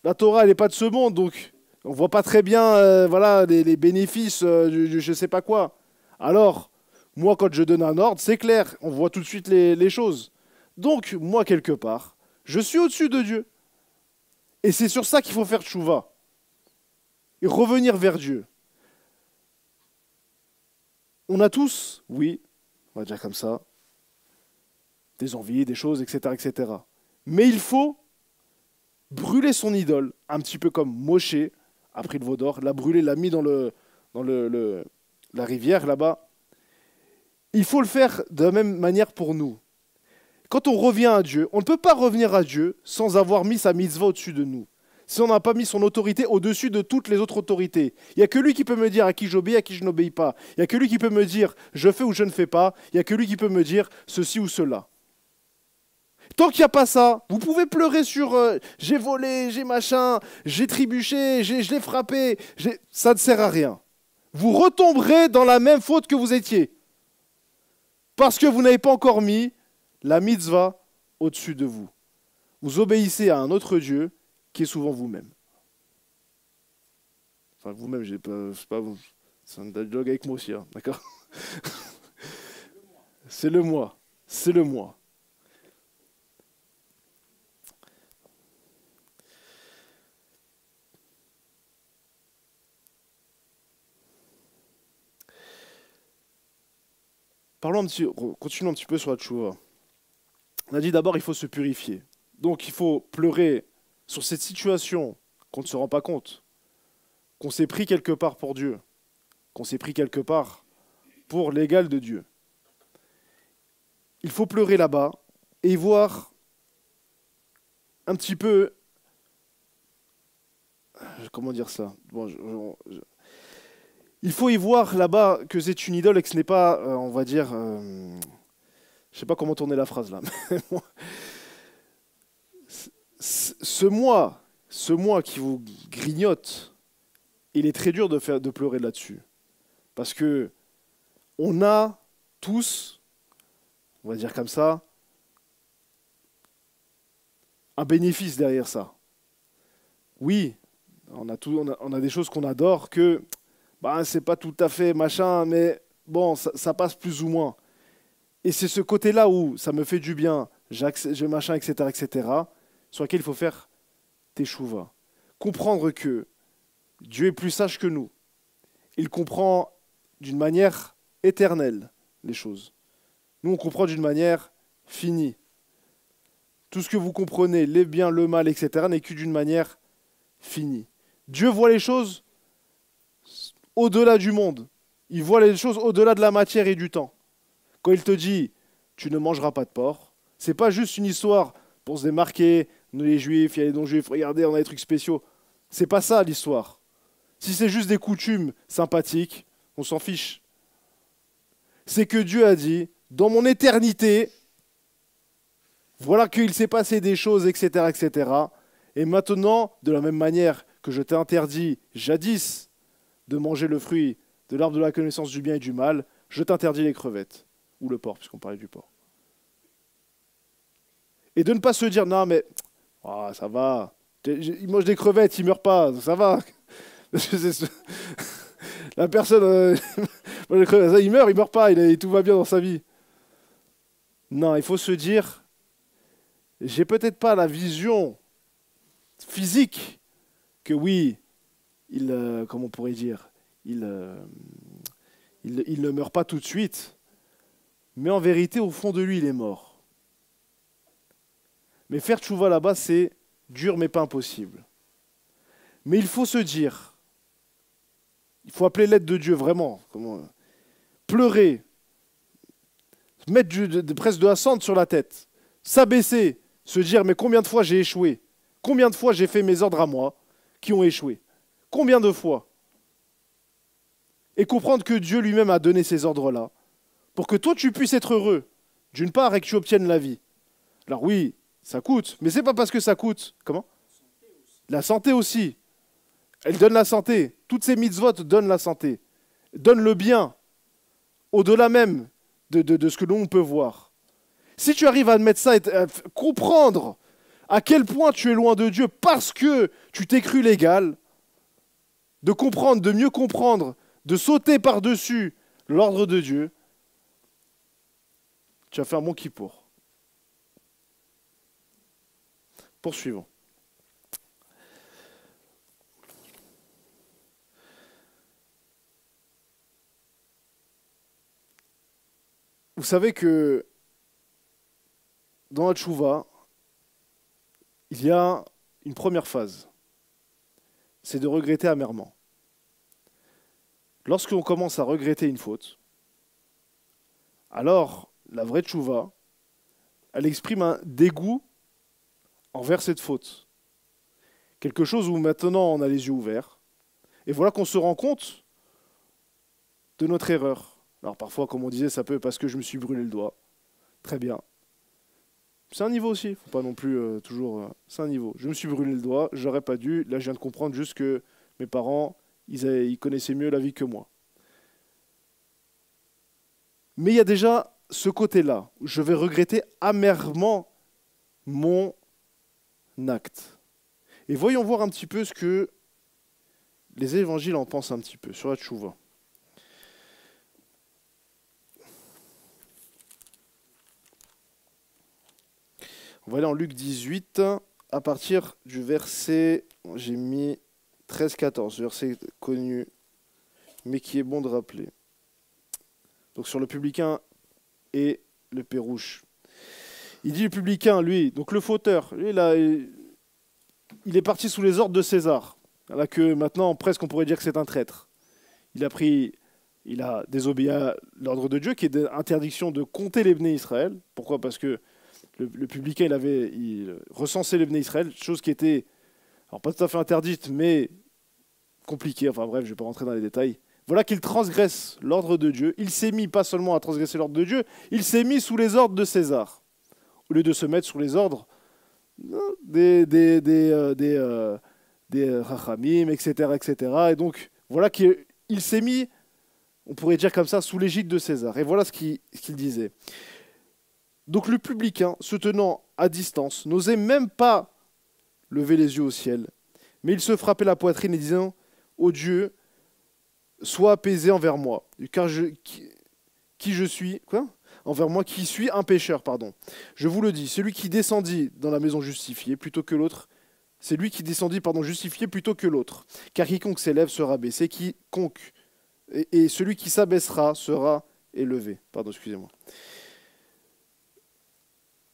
la Torah, elle n'est pas de ce monde, donc on ne voit pas très bien voilà, les bénéfices du je ne sais pas quoi. Alors, moi, quand je donne un ordre, c'est clair, on voit tout de suite les choses. Donc, moi, quelque part, je suis au-dessus de Dieu. Et c'est sur ça qu'il faut faire tchouva. Et revenir vers Dieu. On a tous, oui, on va dire comme ça, des envies, des choses, etc. Mais il faut brûler son idole, un petit peu comme Moshe a pris le veau d'or, l'a brûlé, l'a mis dans la rivière là-bas. Il faut le faire de la même manière pour nous. Quand on revient à Dieu, on ne peut pas revenir à Dieu sans avoir mis sa mitzvah au-dessus de nous. Si on n'a pas mis son autorité au-dessus de toutes les autres autorités. Il n'y a que lui qui peut me dire à qui j'obéis, à qui je n'obéis pas. Il n'y a que lui qui peut me dire je fais ou je ne fais pas. Il n'y a que lui qui peut me dire ceci ou cela. Tant qu'il n'y a pas ça, vous pouvez pleurer sur j'ai volé, j'ai machin, j'ai trébuché, je l'ai frappé. Ça ne sert à rien. Vous retomberez dans la même faute que vous étiez. Parce que vous n'avez pas encore mis la mitzvah au-dessus de vous. Vous obéissez à un autre Dieu qui est souvent vous-même. Enfin, vous-même, c'est un dialogue avec moi aussi, hein, d'accord? C'est le moi. C'est le moi. Continuons un petit peu sur la tchouva. On a dit d'abord il faut se purifier. Donc il faut pleurer sur cette situation qu'on ne se rend pas compte, qu'on s'est pris quelque part pour Dieu, qu'on s'est pris quelque part pour l'égal de Dieu. Il faut pleurer là-bas et voir un petit peu... Comment dire ça? Bon, il faut y voir là-bas que c'est une idole et que ce n'est pas, on va dire... je sais pas comment tourner la phrase là. Ce moi qui vous grignote, il est très dur de pleurer là-dessus. Parce que on a tous, on va dire comme ça, un bénéfice derrière ça. Oui, on a des choses qu'on adore que bah, c'est pas tout à fait machin, mais bon, ça passe plus ou moins. Et c'est ce côté-là où ça me fait du bien, je machin, etc., etc., sur lequel il faut faire teshuva. Comprendre que Dieu est plus sage que nous. Il comprend d'une manière éternelle les choses. Nous, on comprend d'une manière finie. Tout ce que vous comprenez, les biens, le mal, etc., n'est que d'une manière finie. Dieu voit les choses au-delà du monde. Il voit les choses au-delà de la matière et du temps. Quand il te dit « tu ne mangeras pas de porc », c'est pas juste une histoire pour se démarquer, nous les juifs, il y a les non-juifs, regardez, on a des trucs spéciaux. C'est pas ça l'histoire. Si c'est juste des coutumes sympathiques, on s'en fiche. C'est que Dieu a dit, dans mon éternité, voilà qu'il s'est passé des choses, etc., etc. Et maintenant, de la même manière que je t'ai interdit jadis de manger le fruit de l'arbre de la connaissance du bien et du mal, je t'interdis les crevettes. Ou le porc, puisqu'on parlait du porc. Et de ne pas se dire, non mais, oh, ça va, il mange des crevettes, il ne meurt pas, ça va. La personne, il meurt pas, tout va bien dans sa vie. Non, il faut se dire, j'ai peut-être pas la vision physique que oui, comment on pourrait dire, il ne meurt pas tout de suite, mais en vérité, au fond de lui, il est mort. Mais faire tchouva là-bas, c'est dur mais pas impossible. Mais il faut se dire, il faut appeler l'aide de Dieu vraiment, pleurer, mettre presque de la cendre sur la tête, s'abaisser, se dire mais combien de fois j'ai échoué? Combien de fois j'ai fait mes ordres à moi qui ont échoué? Combien de fois? Et comprendre que Dieu lui-même a donné ces ordres-là pour que toi tu puisses être heureux, d'une part, et que tu obtiennes la vie. Alors oui, ça coûte, mais c'est pas parce que ça coûte. Comment? La santé aussi. Elle donne la santé. Toutes ces mitzvot donnent la santé. Donnent le bien, au-delà même de ce que l'on peut voir. Si tu arrives à admettre ça et à comprendre à quel point tu es loin de Dieu parce que tu t'es cru légal, de comprendre, de mieux comprendre, de sauter par-dessus l'ordre de Dieu, tu as fait un bon kippour. Poursuivons. Vous savez que dans la tchouva, il y a une première phase. C'est de regretter amèrement. Lorsqu'on commence à regretter une faute, alors la vraie tchouva, elle exprime un dégoût envers cette faute. Quelque chose où maintenant on a les yeux ouverts. Et voilà qu'on se rend compte de notre erreur. Alors parfois, comme on disait, ça peut parce que je me suis brûlé le doigt. Très bien. C'est un niveau aussi, il ne faut pas non plus toujours... c'est un niveau. Je me suis brûlé le doigt, j'aurais pas dû. Là, je viens de comprendre juste que mes parents, ils connaissaient mieux la vie que moi. Mais il y a déjà ce côté-là, où je vais regretter amèrement mon acte. Et voyons voir un petit peu ce que les évangiles en pensent un petit peu sur la tchouva. On va aller en Luc 18, à partir du verset, j'ai mis 13-14, verset connu, mais qui est bon de rappeler. Donc sur le publicain et le pérouche. Il dit le publicain, lui, donc le fauteur, lui, là, il est parti sous les ordres de César. Là que maintenant, presque, on pourrait dire que c'est un traître. Il a pris il a désobéi à l'ordre de Dieu, qui est d'interdiction de compter les Bnei Israël. Pourquoi? Parce que le publicain, il recensait les Bnei Israël, chose qui était, alors pas tout à fait interdite, mais compliquée. Enfin bref, je ne vais pas rentrer dans les détails. Voilà qu'il transgresse l'ordre de Dieu. Il s'est mis pas seulement à transgresser l'ordre de Dieu, il s'est mis sous les ordres de César, au lieu de se mettre sous les ordres des Rachamim, etc., etc. Et donc, voilà qu'il s'est mis, on pourrait dire comme ça, sous l'égide de César. Et voilà ce qu'il disait. Donc le publicain, se tenant à distance, n'osait même pas lever les yeux au ciel, mais il se frappait la poitrine et disant, ô Dieu, sois apaisé envers moi, car qui je suis, quoi? Envers moi qui suis un pécheur, pardon. Je vous le dis, celui qui descendit dans la maison justifiée plutôt que l'autre, c'est lui qui descendit, pardon, justifié plutôt que l'autre. Car quiconque s'élève sera baissé, quiconque et celui qui s'abaissera sera élevé. Pardon, excusez-moi.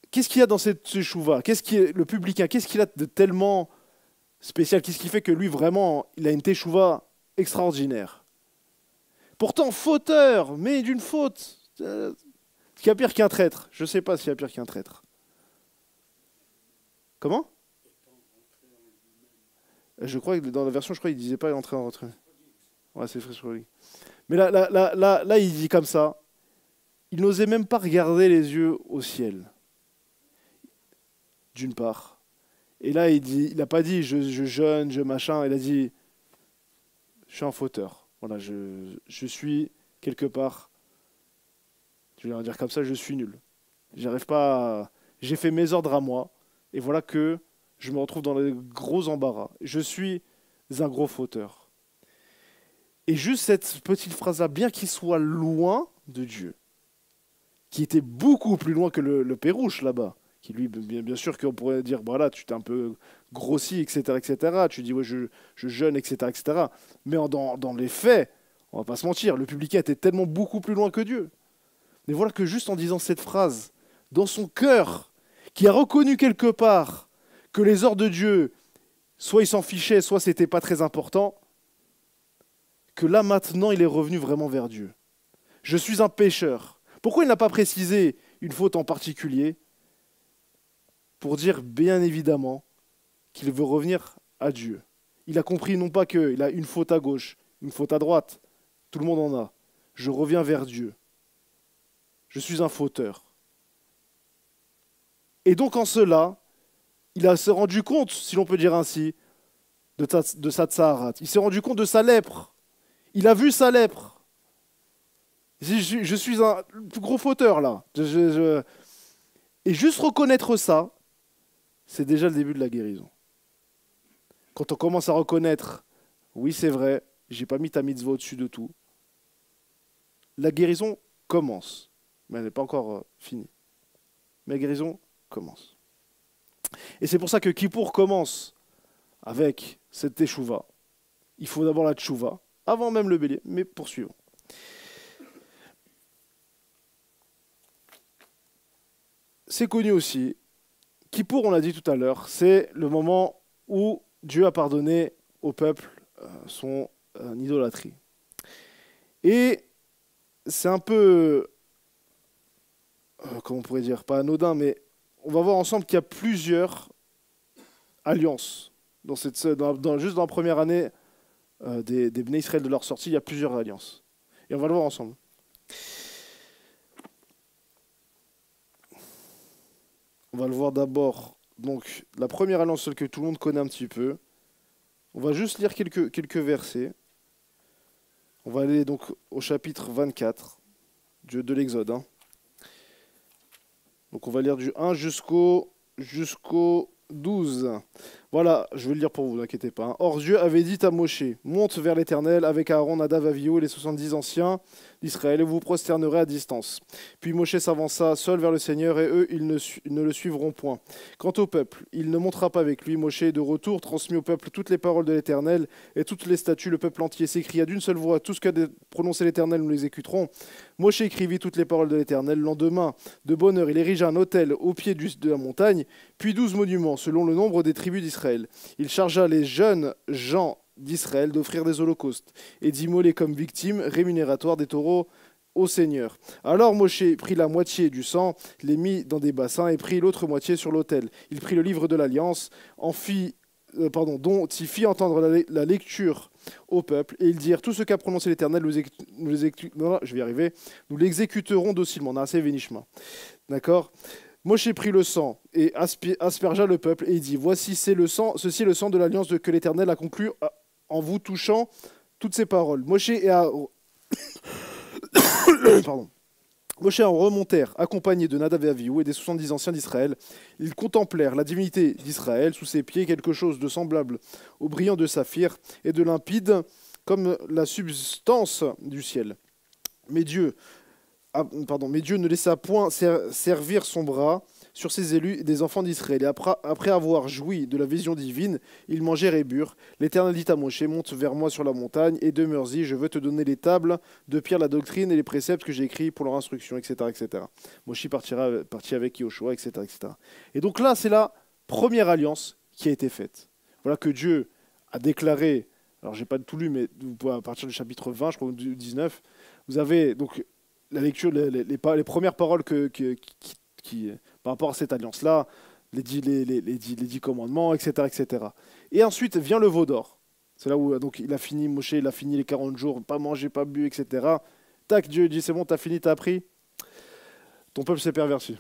Qu'est-ce qu'il y a dans cette chouva? Qu'est-ce qui est le publicain? Qu'est-ce qu'il a de tellement spécial? Qu'est-ce qui fait que lui, vraiment, il a une teshuva extraordinaire? Pourtant, fauteur, mais d'une faute. Est-ce qu'il y a pire qu'un traître? Je ne sais pas s'il y a pire qu'un traître. Comment? Je crois que dans la version, il disait pas entrer en retrait. Ouais, c'est vrai. Mais là, il dit comme ça. Il n'osait même pas regarder les yeux au ciel. D'une part. Et là, il n'a pas dit je jeûne, je machin. Il a dit je suis un fauteur. Voilà, je suis quelque part. Je vais dire comme ça, je suis nul. J'arrive pas. J'ai fait mes ordres à moi. Et voilà que je me retrouve dans les gros embarras. Je suis un gros fauteur. Et juste cette petite phrase-là, bien qu'il soit loin de Dieu, qui était beaucoup plus loin que le Pérouche là-bas, qui lui, bien sûr qu'on pourrait dire, voilà, tu t'es un peu grossi, etc., etc. Tu dis, ouais, je jeûne, etc., etc. Mais dans les faits, on va pas se mentir, le publicain était tellement beaucoup plus loin que Dieu. Mais voilà que juste en disant cette phrase, dans son cœur, qui a reconnu quelque part que les ordres de Dieu, soit il s'en fichait, soit c'était pas très important, que là maintenant il est revenu vraiment vers Dieu. Je suis un pécheur. Pourquoi il n'a pas précisé une faute en particulier? Pour dire bien évidemment qu'il veut revenir à Dieu. Il a compris non pas qu'il a une faute à gauche, une faute à droite, tout le monde en a. Je reviens vers Dieu. Je suis un fauteur. Et donc en cela, il s'est rendu compte, si l'on peut dire ainsi, de sa tsaharat. Il s'est rendu compte de sa lèpre. Il a vu sa lèpre. Je suis un plus gros fauteur là. Et juste reconnaître ça, c'est déjà le début de la guérison. Quand on commence à reconnaître, oui c'est vrai, j'ai pas mis ta mitzvah au-dessus de tout, la guérison commence. Mais elle n'est pas encore finie. Mais la guérison commence. Et c'est pour ça que Kippour commence avec cette teshuva. Il faut d'abord la teshuva, avant même le bélier, mais poursuivons. C'est connu aussi. Kippour, on l'a dit tout à l'heure, c'est le moment où Dieu a pardonné au peuple son idolâtrie. Et c'est un peu, comment on pourrait dire, pas anodin, mais on va voir ensemble qu'il y a plusieurs alliances. Juste dans la première année des Bnei Israël de leur sortie, il y a plusieurs alliances. Et on va le voir ensemble. On va le voir d'abord. Donc, la première alliance, celle que tout le monde connaît un petit peu. On va juste lire quelques versets. On va aller donc au chapitre 24 de l'Exode. Donc, on va lire du 1 jusqu'au 12. Voilà, je vais le lire pour vous, n'inquiétez pas. Or, Dieu avait dit à Moshe, monte vers l'Éternel avec Aaron, Nadav, Avihu et les 70 anciens d'Israël, et vous vous prosternerez à distance. Puis Moshe s'avança seul vers le Seigneur, et eux, ils ne le suivront point. Quant au peuple, il ne montera pas avec lui. Moshe est de retour, transmis au peuple toutes les paroles de l'Éternel et toutes les statuts. Le peuple entier s'écria d'une seule voix, tout ce qu'a prononcé l'Éternel, nous l'exécuterons. Moshe écrivit toutes les paroles de l'Éternel. Le lendemain, de bonne heure, il érigea un autel au pied de la montagne, puis 12 monuments, selon le nombre des tribus d'Israël. Il chargea les jeunes gens d'Israël d'offrir des holocaustes et d'immoler comme victime rémunératoire des taureaux au Seigneur. Alors Moshe prit la moitié du sang, les mit dans des bassins et prit l'autre moitié sur l'autel. Il prit le livre de l'Alliance, dont il fit entendre la lecture au peuple, et ils dirent: tout ce qu'a prononcé l'Éternel, nous l'exécuterons docilement. D'accord. Moshe prit le sang et aspergea le peuple, et il dit: voici, ceci est le sang de l'alliance que l'Éternel a conclu en vous touchant toutes ces paroles. Moshe en remontèrent, accompagnés de Nadav et Avihu et des 70 anciens d'Israël. Ils contemplèrent la divinité d'Israël, sous ses pieds quelque chose de semblable au brillant de saphir et de limpide comme la substance du ciel. Mais Dieu ne laissa point servir son bras sur ses élus des enfants d'Israël. Et après avoir joui de la vision divine, ils mangèrent et burent. L'Éternel dit à Moshe: monte vers moi sur la montagne et demeure-y, je veux te donner les tables de pierre, la doctrine et les préceptes que j'ai écrits pour leur instruction, etc. etc. Moshe partit avec Yoshua, etc., etc. Et donc là, c'est la première alliance qui a été faite. Voilà que Dieu a déclaré, alors j'ai pas tout lu, mais à partir du chapitre 20, je crois, du 19, vous avez donc la lecture, les premières paroles qui par rapport à cette alliance-là, les dix commandements, etc., etc. Et ensuite vient le veau d'or. C'est là où donc Moshe il a fini les 40 jours, pas mangé, pas bu, etc. Tac, Dieu dit: c'est bon, t'as fini, t'as appris. Ton peuple s'est perverti.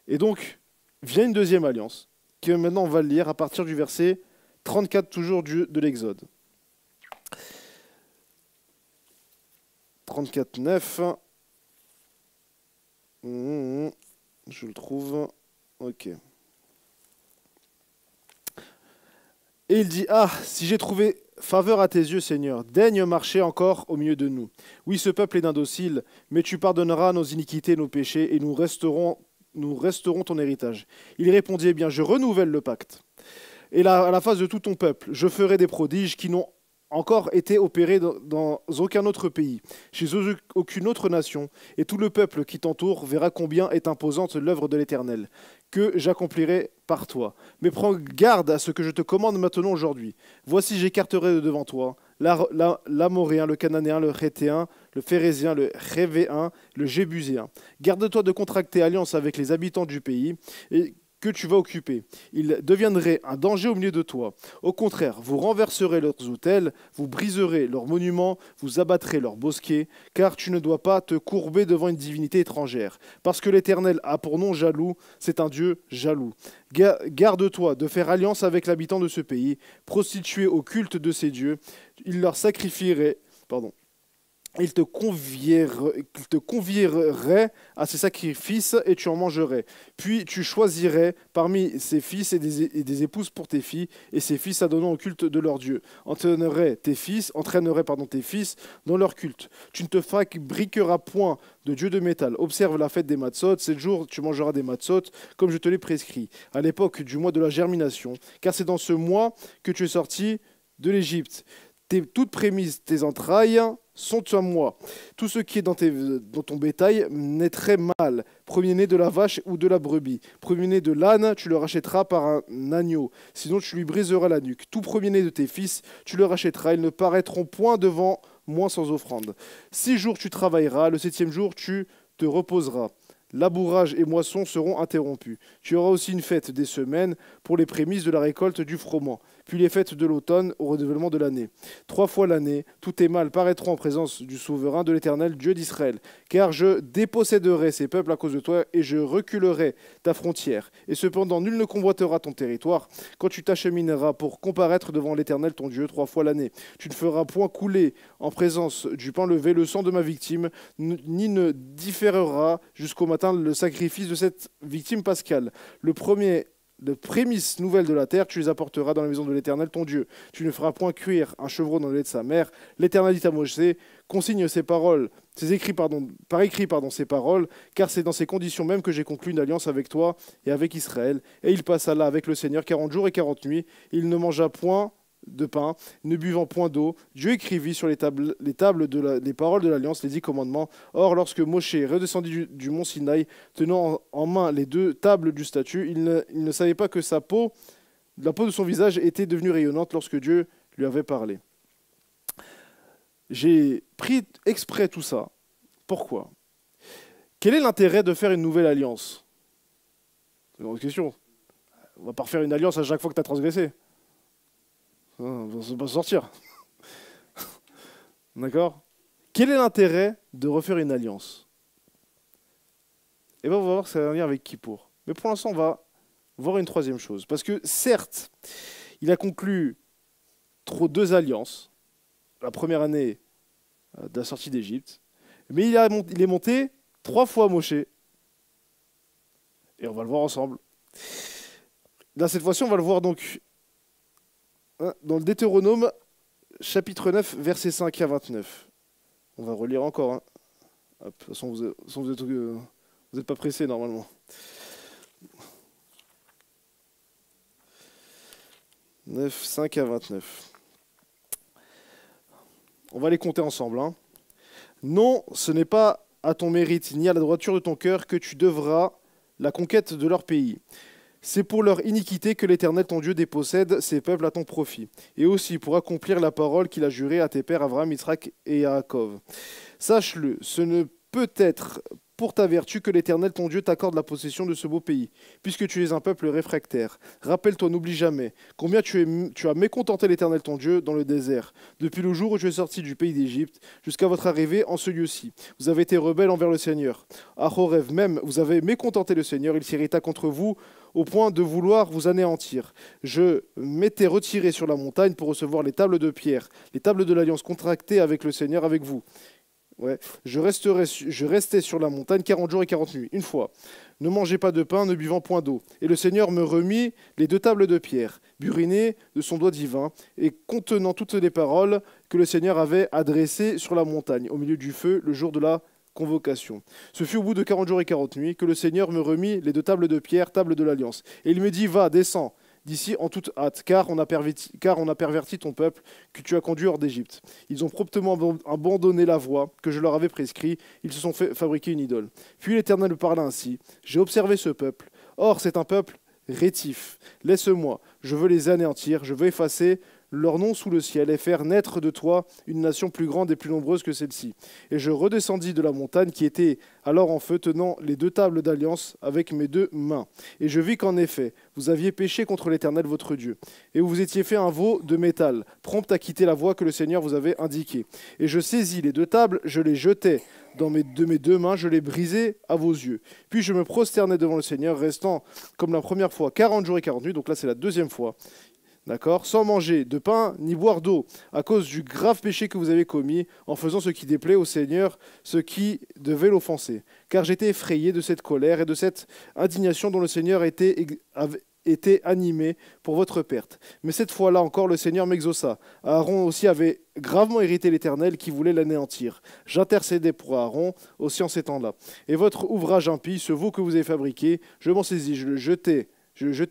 Et donc, vient une deuxième alliance, que maintenant on va lire à partir du verset 34 toujours de l'Exode. 34, 9. Je le trouve. Ok. Et il dit: ah, si j'ai trouvé faveur à tes yeux, Seigneur, daigne marcher encore au milieu de nous. Oui, ce peuple est indocile, mais tu pardonneras nos iniquités, nos péchés, et nous resterons ton héritage. Il répondit: eh bien, je renouvelle le pacte. Et là, à la face de tout ton peuple, je ferai des prodiges qui n'ont encore été opérés dans aucun autre pays, chez aucune autre nation, et tout le peuple qui t'entoure verra combien est imposante l'œuvre de l'Éternel, que j'accomplirai par toi. Mais prends garde à ce que je te commande maintenant aujourd'hui. Voici, j'écarterai de devant toi l'Amoréen, le Cananéen, le Héthéen, le Phérézien, le Révéen, le Jébuséen. Garde-toi de contracter alliance avec les habitants du pays, et que tu vas occuper. Ils deviendraient un danger au milieu de toi. Au contraire, vous renverserez leurs autels, vous briserez leurs monuments, vous abattrez leurs bosquets, car tu ne dois pas te courber devant une divinité étrangère. Parce que l'Éternel a pour nom jaloux, c'est un Dieu jaloux. Garde-toi de faire alliance avec l'habitant de ce pays, prostitué au culte de ces dieux. Il leur sacrifierait, il te convierait à ses sacrifices et tu en mangerais. Puis tu choisirais parmi ses fils et des épouses pour tes filles, et ces fils adonnant au culte de leur Dieu. Entraînerait tes fils dans leur culte. Tu ne te fabriqueras point de dieu de métal. Observe la fête des matzot. 7 jours tu mangeras des matzot, comme je te l'ai prescrit, à l'époque du mois de la germination, car c'est dans ce mois que tu es sorti de l'Égypte. Toutes prémices, tes entrailles sont à moi. Tout ce qui est dans ton bétail naîtrait mal. Premier-né de la vache ou de la brebis. Premier-né de l'âne, tu le rachèteras par un agneau. Sinon, tu lui briseras la nuque. Tout premier-né de tes fils, tu le rachèteras. Ils ne paraîtront point devant moi sans offrande. 6 jours tu travailleras. Le 7e jour, tu te reposeras. Labourage et moisson seront interrompus. Tu auras aussi une fête des semaines pour les prémices de la récolte du froment, puis les fêtes de l'automne au renouvellement de l'année. 3 fois l'année, tous tes mâles paraîtront en présence du souverain de l'Éternel, Dieu d'Israël. Car je déposséderai ces peuples à cause de toi et je reculerai ta frontière. Et cependant, nul ne convoitera ton territoire quand tu t'achemineras pour comparaître devant l'Éternel ton Dieu 3 fois l'année. Tu ne feras point couler en présence du pain levé le sang de ma victime, ni ne différeras jusqu'au matin le sacrifice de cette victime pascale. Le prémices nouvelles de la terre, tu les apporteras dans la maison de l'Éternel ton Dieu. Tu ne feras point cuire un chevreau dans le lait de sa mère. L'Éternel dit à Moshe: consigne ces paroles, ces paroles, car c'est dans ces conditions même que j'ai conclu une alliance avec toi et avec Israël. Et il passa là avec le Seigneur 40 jours et 40 nuits. Il ne mangea point de pain, ne buvant point d'eau. Dieu écrivit sur les tables les paroles de l'alliance, les 10 commandements. Or, lorsque Moshe redescendit du mont Sinaï, tenant en main les 2 tables du statut, il ne savait pas que sa peau la peau de son visage était devenue rayonnante lorsque Dieu lui avait parlé. J'ai pris exprès tout ça. Pourquoi? Quel est l'intérêt de faire une nouvelle alliance? C'est une grande question. On va pas refaire une alliance à chaque fois que tu as transgressé. On va pas sortir. D'accord? Quel est l'intérêt de refaire une alliance? Et bien on va voir que ça a un lien avec Kippour. Mais pour l'instant, on va voir une troisième chose. Parce que certes, il a conclu deux alliances. La première année de la sortie d'Égypte. Mais il est monté 3 fois à Moshe. Et on va le voir ensemble. Là, cette fois-ci, on va le voir donc dans le Deutéronome, chapitre 9, versets 5 à 29. On va relire encore. Hein. Hop, de toute façon, vous n'êtes pas pressé normalement. « 9, 5 à 29. On va les compter ensemble. Hein. Non, ce n'est pas à ton mérite ni à la droiture de ton cœur que tu devras la conquête de leur pays. C'est pour leur iniquité que l'Éternel ton Dieu dépossède ces peuples à ton profit, et aussi pour accomplir la parole qu'il a jurée à tes pères Abraham, Isaac et Jacob. Sache-le, ce ne peut être pour ta vertu que l'Éternel ton Dieu t'accorde la possession de ce beau pays, puisque tu es un peuple réfractaire. Rappelle-toi, n'oublie jamais, combien tu as mécontenté l'Éternel ton Dieu dans le désert, depuis le jour où tu es sorti du pays d'Égypte, jusqu'à votre arrivée en ce lieu-ci. Vous avez été rebelles envers le Seigneur. À Horeb même, vous avez mécontenté le Seigneur, il s'irrita contre vous, au point de vouloir vous anéantir. Je m'étais retiré sur la montagne pour recevoir les tables de pierre, les tables de l'alliance contractées avec le Seigneur, avec vous. Ouais. Je restais sur la montagne 40 jours et 40 nuits, une fois. Ne mangez pas de pain, ne buvant point d'eau. Et le Seigneur me remit les 2 tables de pierre, burinées de son doigt divin, et contenant toutes les paroles que le Seigneur avait adressées sur la montagne, au milieu du feu, le jour de la convocation. Ce fut au bout de 40 jours et 40 nuits que le Seigneur me remit les 2 tables de pierre, tables de l'Alliance. Et il me dit, va, descends d'ici en toute hâte, car on a perverti ton peuple que tu as conduit hors d'Égypte. Ils ont promptement abandonné la voie que je leur avais prescrite, ils se sont fait fabriquer une idole. Puis l'Éternel me parla ainsi, j'ai observé ce peuple, or c'est un peuple rétif. Laisse-moi, je veux les anéantir, je veux effacer leur nom sous le ciel et faire naître de toi une nation plus grande et plus nombreuse que celle-ci. Et je redescendis de la montagne qui était alors en feu, tenant les 2 tables d'alliance avec mes 2 mains. Et je vis qu'en effet, vous aviez péché contre l'Éternel votre Dieu, et vous étiez fait un veau de métal, prompt à quitter la voie que le Seigneur vous avait indiquée. Et je saisis les 2 tables, je les jetai de mes 2 mains, je les brisai à vos yeux. Puis je me prosternai devant le Seigneur, restant comme la première fois 40 jours et 40 nuits, donc là c'est la 2e fois. D'accord, sans manger de pain ni boire d'eau, à cause du grave péché que vous avez commis, en faisant ce qui déplaît au Seigneur, ce qui devait l'offenser. Car j'étais effrayé de cette colère et de cette indignation dont le Seigneur avait été animé pour votre perte. Mais cette fois-là encore, le Seigneur m'exauça. Aaron aussi avait gravement irrité l'Éternel qui voulait l'anéantir. J'intercédais pour Aaron aussi en ces temps-là. Et votre ouvrage impie, ce veau que vous avez fabriqué, je m'en saisis, je le jetai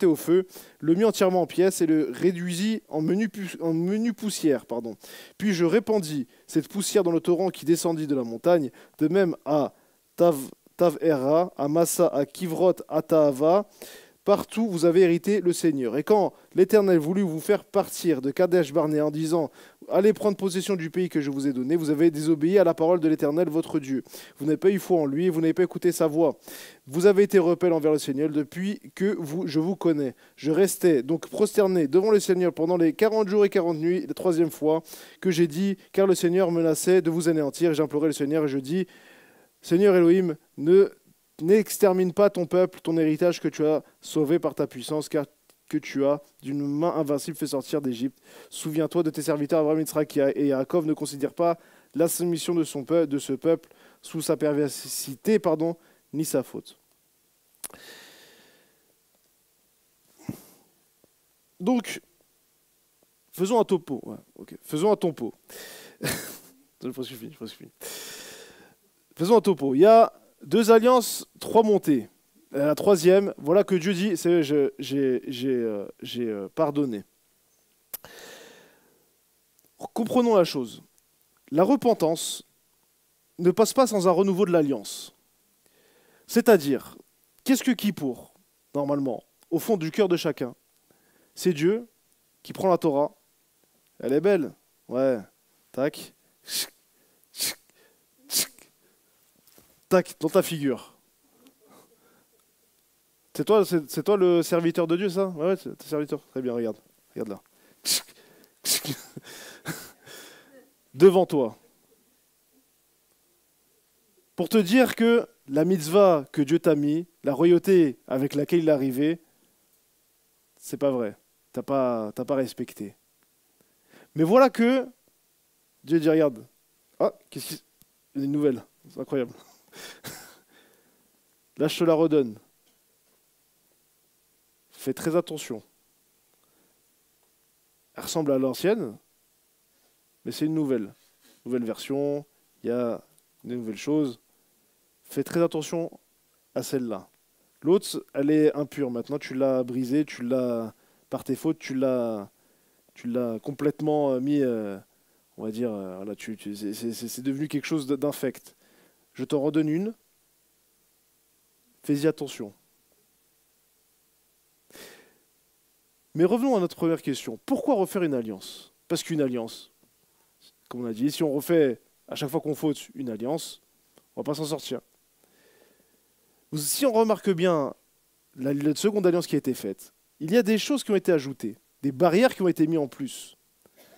au feu, le mis entièrement en pièces et le réduisis en menu poussière. Puis je répandis cette poussière dans le torrent qui descendit de la montagne, de même à Tav-Era, à Massa, à Kivrot, à Tahava. Partout vous avez hérité le Seigneur. Et quand l'Éternel voulut vous faire partir de Kadesh Barnéa en disant « Allez prendre possession du pays que je vous ai donné », vous avez désobéi à la parole de l'Éternel votre Dieu. Vous n'avez pas eu foi en lui et vous n'avez pas écouté sa voix. Vous avez été rebelles envers le Seigneur depuis que je vous connais. Je restais donc prosterné devant le Seigneur pendant les 40 jours et 40 nuits, la 3e fois que j'ai dit « Car le Seigneur menaçait de vous anéantir. » Et j'implorais le Seigneur et je dis « Seigneur Elohim, n'extermine pas ton peuple, ton héritage que tu as sauvé par ta puissance, car que tu as d'une main invincible fait sortir d'Égypte. Souviens-toi de tes serviteurs Abraham, Isaac et Jacob. Ne considère pas la soumission de ce peuple sous sa perversité, ni sa faute. » Donc, faisons un topo. Ouais, okay. Faisons un topo. Je pense que je finis. Faisons un topo. Il y a 2 alliances, 3 montées. La 3e, voilà que Dieu dit, c'est j'ai pardonné. Comprenons la chose. La repentance ne passe pas sans un renouveau de l'alliance. C'est-à-dire, qu'est-ce que Kippour, normalement, au fond du cœur de chacun? c'est Dieu qui prend la Torah. Elle est belle. Ouais. Tac. Tac, dans ta figure. C'est toi le serviteur de Dieu, ça? Ouais, ouais, c'est serviteur. Très bien, regarde. Regarde là. Devant toi. Pour te dire que la mitzvah que Dieu t'a mis, la royauté avec laquelle il est arrivé, c'est pas vrai. T'as pas respecté. Mais voilà que Dieu dit, regarde. Ah, qu'est-ce qui... Il y a une nouvelle. C'est incroyable. Là, je te la redonne. Fais très attention. Elle ressemble à l'ancienne, mais c'est une nouvelle. Nouvelle version, il y a des nouvelles choses. Fais très attention à celle-là. L'autre, elle est impure. Maintenant, tu l'as brisée, tu l'as, par tes fautes, tu l'as complètement mis, on va dire, voilà, c'est devenu quelque chose d'infect. Je t'en redonne une. Fais-y attention. Mais revenons à notre première question. Pourquoi refaire une alliance? Parce qu'une alliance, comme on a dit, si on refait à chaque fois qu'on faute une alliance, on ne va pas s'en sortir. Si on remarque bien la seconde alliance qui a été faite, il y a des choses qui ont été ajoutées, des barrières qui ont été mises en plus.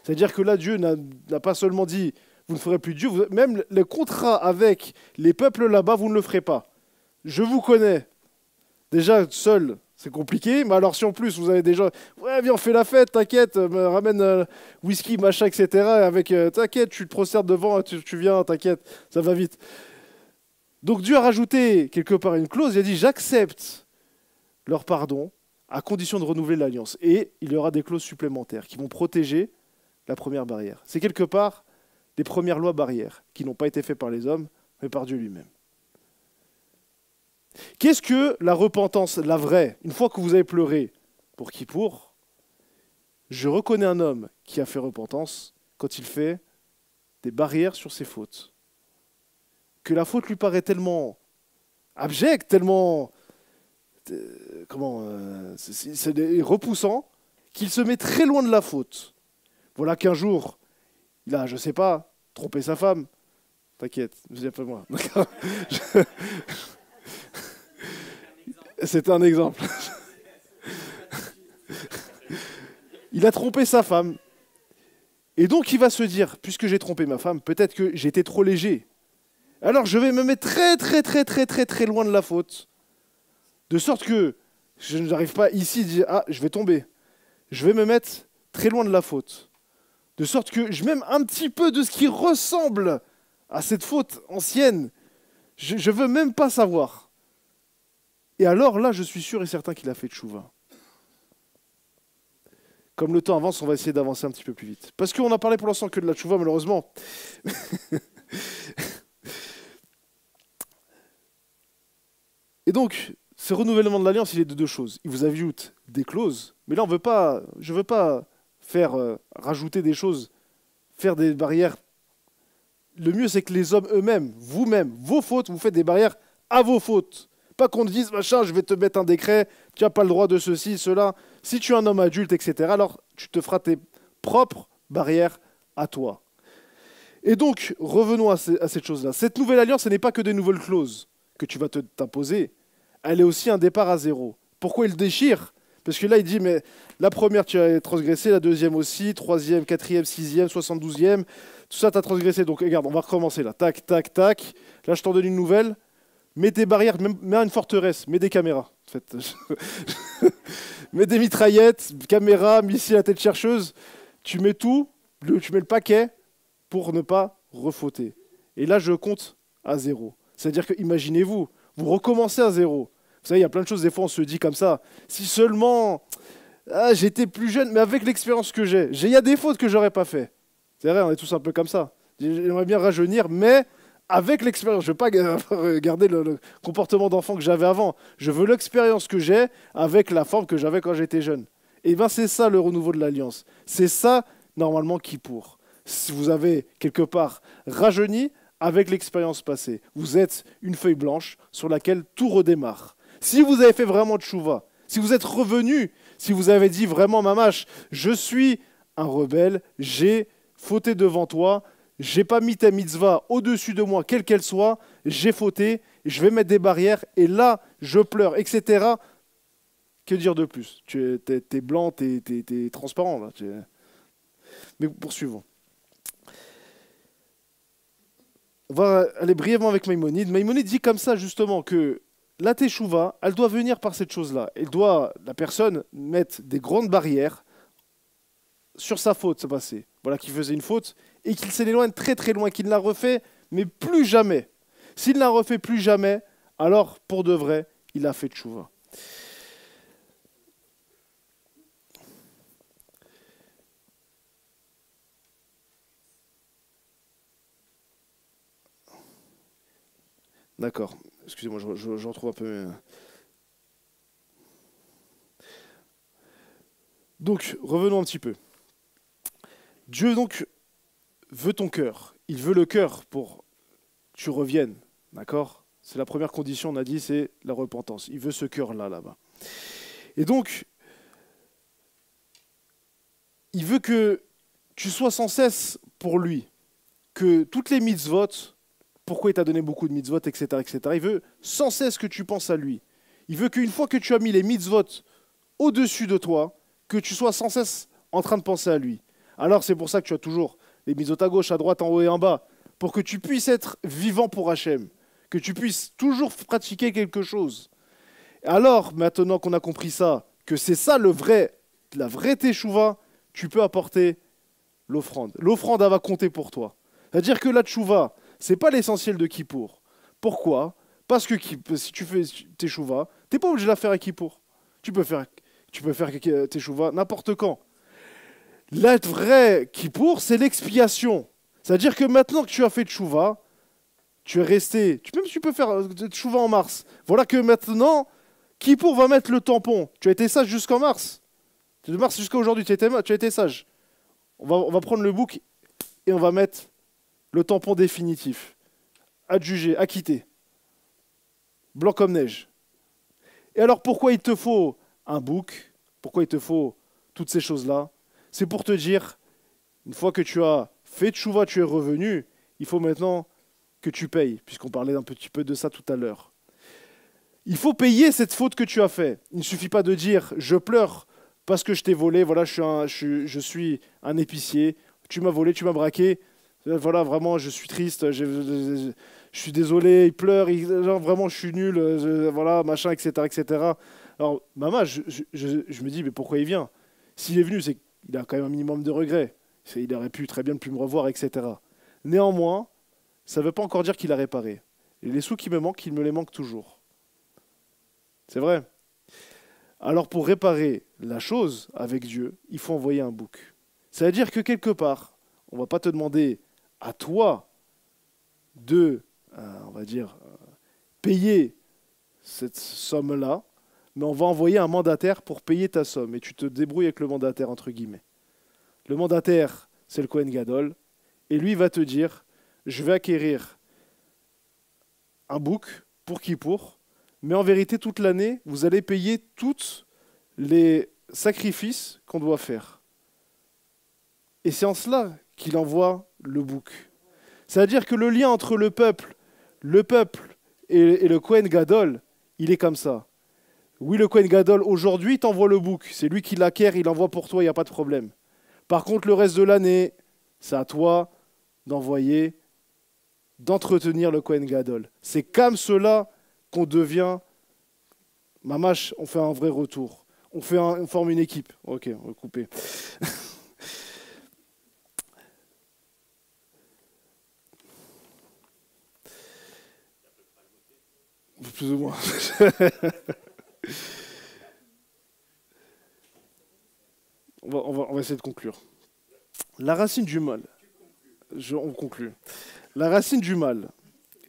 C'est-à-dire que là, Dieu n'a pas seulement dit « vous ne ferez plus Dieu », même le contrat avec les peuples là-bas, vous ne le ferez pas. Je vous connais. Déjà, seul, c'est compliqué, mais alors si en plus vous avez des gens « ouais, viens, on fait la fête, t'inquiète, me ramène whisky, machin, etc. » avec « t'inquiète, tu te prosternes devant, tu viens, t'inquiète, ça va vite. » Donc Dieu a rajouté quelque part une clause, il a dit « j'accepte leur pardon à condition de renouveler l'alliance. » Et il y aura des clauses supplémentaires qui vont protéger la première barrière. C'est quelque part des premières lois barrières qui n'ont pas été faites par les hommes, mais par Dieu lui-même. Qu'est-ce que la repentance, la vraie? Une fois que vous avez pleuré pour Kippour, je reconnais un homme qui a fait repentance quand il fait des barrières sur ses fautes. Que la faute lui paraît tellement abjecte, tellement c'est repoussant, qu'il se met très loin de la faute. Voilà qu'un jour, il a, je sais pas, trompé sa femme. T'inquiète, c'est pas moi. C'est un exemple. Il a trompé sa femme. Et donc il va se dire, puisque j'ai trompé ma femme, peut-être que j'étais trop léger. Alors je vais me mettre très loin de la faute. De sorte que je n'arrive pas ici à dire, ah, je vais tomber. Je vais me mettre très loin de la faute. De sorte que je m'aime un petit peu de ce qui ressemble à cette faute ancienne. Je ne veux même pas savoir. Et alors là, je suis sûr et certain qu'il a fait tchouva. Comme le temps avance, on va essayer d'avancer un petit peu plus vite. Parce qu'on a parlé pour l'instant que de la tchouva, malheureusement. Et donc, ce renouvellement de l'alliance, il est de deux choses. Il vous ajoute des clauses, mais là, je ne veux pas faire rajouter des choses, faire des barrières. Le mieux, c'est que les hommes eux-mêmes, vous-même, vos fautes, vous faites des barrières à vos fautes. Pas qu'on te dise, machin, je vais te mettre un décret, tu n'as pas le droit de ceci, cela. Si tu es un homme adulte, etc., alors tu te feras tes propres barrières à toi. Et donc, revenons à cette chose-là. Cette nouvelle alliance, ce n'est pas que des nouvelles clauses que tu vas t'imposer. Elle est aussi un départ à zéro. Pourquoi il déchire? Parce que là, il dit, mais la première, tu as transgressé, la deuxième aussi, troisième, quatrième, sixième, 72e, tout ça, tu as transgressé. Donc, regarde, on va recommencer là. Tac, tac, tac. Là, je t'en donne une nouvelle. Mets des barrières, mets une forteresse, mets des caméras. En fait. Mets des mitraillettes, caméras, missiles à tête chercheuse. Tu mets tout, tu mets le paquet pour ne pas refauter. Et là, je compte à zéro. C'est-à-dire que, imaginez-vous, vous recommencez à zéro. Vous savez, il y a plein de choses, des fois, on se dit comme ça. Si seulement j'étais plus jeune, mais avec l'expérience que j'ai, il y a des fautes que j'aurais pas fait. C'est vrai, on est tous un peu comme ça. J'aimerais bien rajeunir, mais avec l'expérience. Je ne veux pas garder le comportement d'enfant que j'avais avant. Je veux l'expérience que j'ai avec la forme que j'avais quand j'étais jeune. Et bien, c'est ça le renouveau de l'alliance. C'est ça, normalement, Kippour. Si vous avez, quelque part, rajeuni avec l'expérience passée, vous êtes une feuille blanche sur laquelle tout redémarre. Si vous avez fait vraiment tchouva, Si vous êtes revenu, si vous avez dit vraiment, Mamash, je suis un rebelle, j'ai fauté devant toi, j'ai pas mis ta mitzvah au-dessus de moi, quelle qu'elle soit, j'ai fauté, je vais mettre des barrières, et là, je pleure, etc. Que dire de plus? T'es blanc, t'es transparent, là. Mais poursuivons. On va aller brièvement avec Maïmonide. Maïmonide dit comme ça, justement, que la teshuva, elle doit venir par cette chose-là. La personne, mettre des grandes barrières sur sa faute, c'est passé. Voilà, qu'il faisait une faute et qu'il s'éloigne très très loin, qu'il ne la refait, mais plus jamais. S'il ne la refait plus jamais, alors, pour de vrai, il a fait teshuva. D'accord. Excusez-moi, je retrouve un peu. Donc, revenons un petit peu. Dieu, donc, veut ton cœur. Il veut le cœur pour que tu reviennes. D'accord? C'est la première condition, on a dit, c'est la repentance. Il veut ce cœur-là, là-bas. Et donc, il veut que tu sois sans cesse pour lui. Que toutes les mitzvot, pourquoi il t'a donné beaucoup de mitzvot, etc., etc., il veut sans cesse que tu penses à lui. Il veut qu'une fois que tu as mis les mitzvot au-dessus de toi, que tu sois sans cesse en train de penser à lui. Alors c'est pour ça que tu as toujours les mitzvot à gauche, à droite, en haut et en bas, pour que tu puisses être vivant pour Hachem, que tu puisses toujours pratiquer quelque chose. Alors, maintenant qu'on a compris ça, que c'est ça la vraie teshuva, tu peux apporter l'offrande. L'offrande, elle va compter pour toi. C'est-à-dire que la teshuva, c'est pas l'essentiel de Kippour. Pourquoi? Parce que si tu fais teshuva, t'es pas obligé de la faire à Kippour. Tu peux faire teshuva n'importe quand. La vraie Kippour, c'est l'expiation. C'est-à-dire que maintenant que tu as fait teshuva, tu es resté. Même tu peux faire teshuva en mars. Voilà que maintenant, Kippour va mettre le tampon. Tu as été sage jusqu'en mars. De mars jusqu'à aujourd'hui, tu as été sage. On va prendre le bouc et on va mettre le tampon définitif. Adjugé, acquitté. Blanc comme neige. Et alors pourquoi il te faut un bouc? Pourquoi il te faut toutes ces choses-là? C'est pour te dire, une fois que tu as fait tchouva, tu es revenu, il faut maintenant que tu payes, puisqu'on parlait un petit peu de ça tout à l'heure. Il faut payer cette faute que tu as faite. Il ne suffit pas de dire, je pleure parce que je t'ai volé, voilà, je suis un épicier, tu m'as volé, tu m'as braqué, voilà, vraiment, je suis triste, je suis désolé, il pleure, genre, vraiment, je suis nul, voilà, machin, etc., etc. Alors, maman, je me dis, mais pourquoi il vient? S'il est venu, c'est qu'il a quand même un minimum de regrets. Il aurait pu très bien ne plus me revoir, etc. Néanmoins, ça ne veut pas encore dire qu'il a réparé. Et les sous qui me manquent, il me les manque toujours. C'est vrai. Alors pour réparer la chose avec Dieu, il faut envoyer un bouc. Ça veut dire que quelque part, on ne va pas te demander à toi de, on va dire, payer cette somme-là, mais on va envoyer un mandataire pour payer ta somme. Et tu te débrouilles avec le mandataire, entre guillemets. Le mandataire, c'est le Kohen Gadol, et lui va te dire, je vais acquérir un bouc pour Kippour, mais en vérité, toute l'année, vous allez payer tous les sacrifices qu'on doit faire. Et c'est en cela qu'il envoie le bouc. C'est-à-dire que le lien entre le peuple et le Kohen Gadol, il est comme ça. Oui, le Kohen Gadol, aujourd'hui, t'envoie le bouc. C'est lui qui l'acquiert, il l'envoie pour toi, il n'y a pas de problème. Par contre, le reste de l'année, c'est à toi d'envoyer, d'entretenir le Kohen Gadol. C'est comme cela qu'on devient, mamash, on fait un vrai retour. On forme une équipe. Ok, on va couper. Plus ou moins. on va essayer de conclure. La racine du mal. On conclut. La racine du mal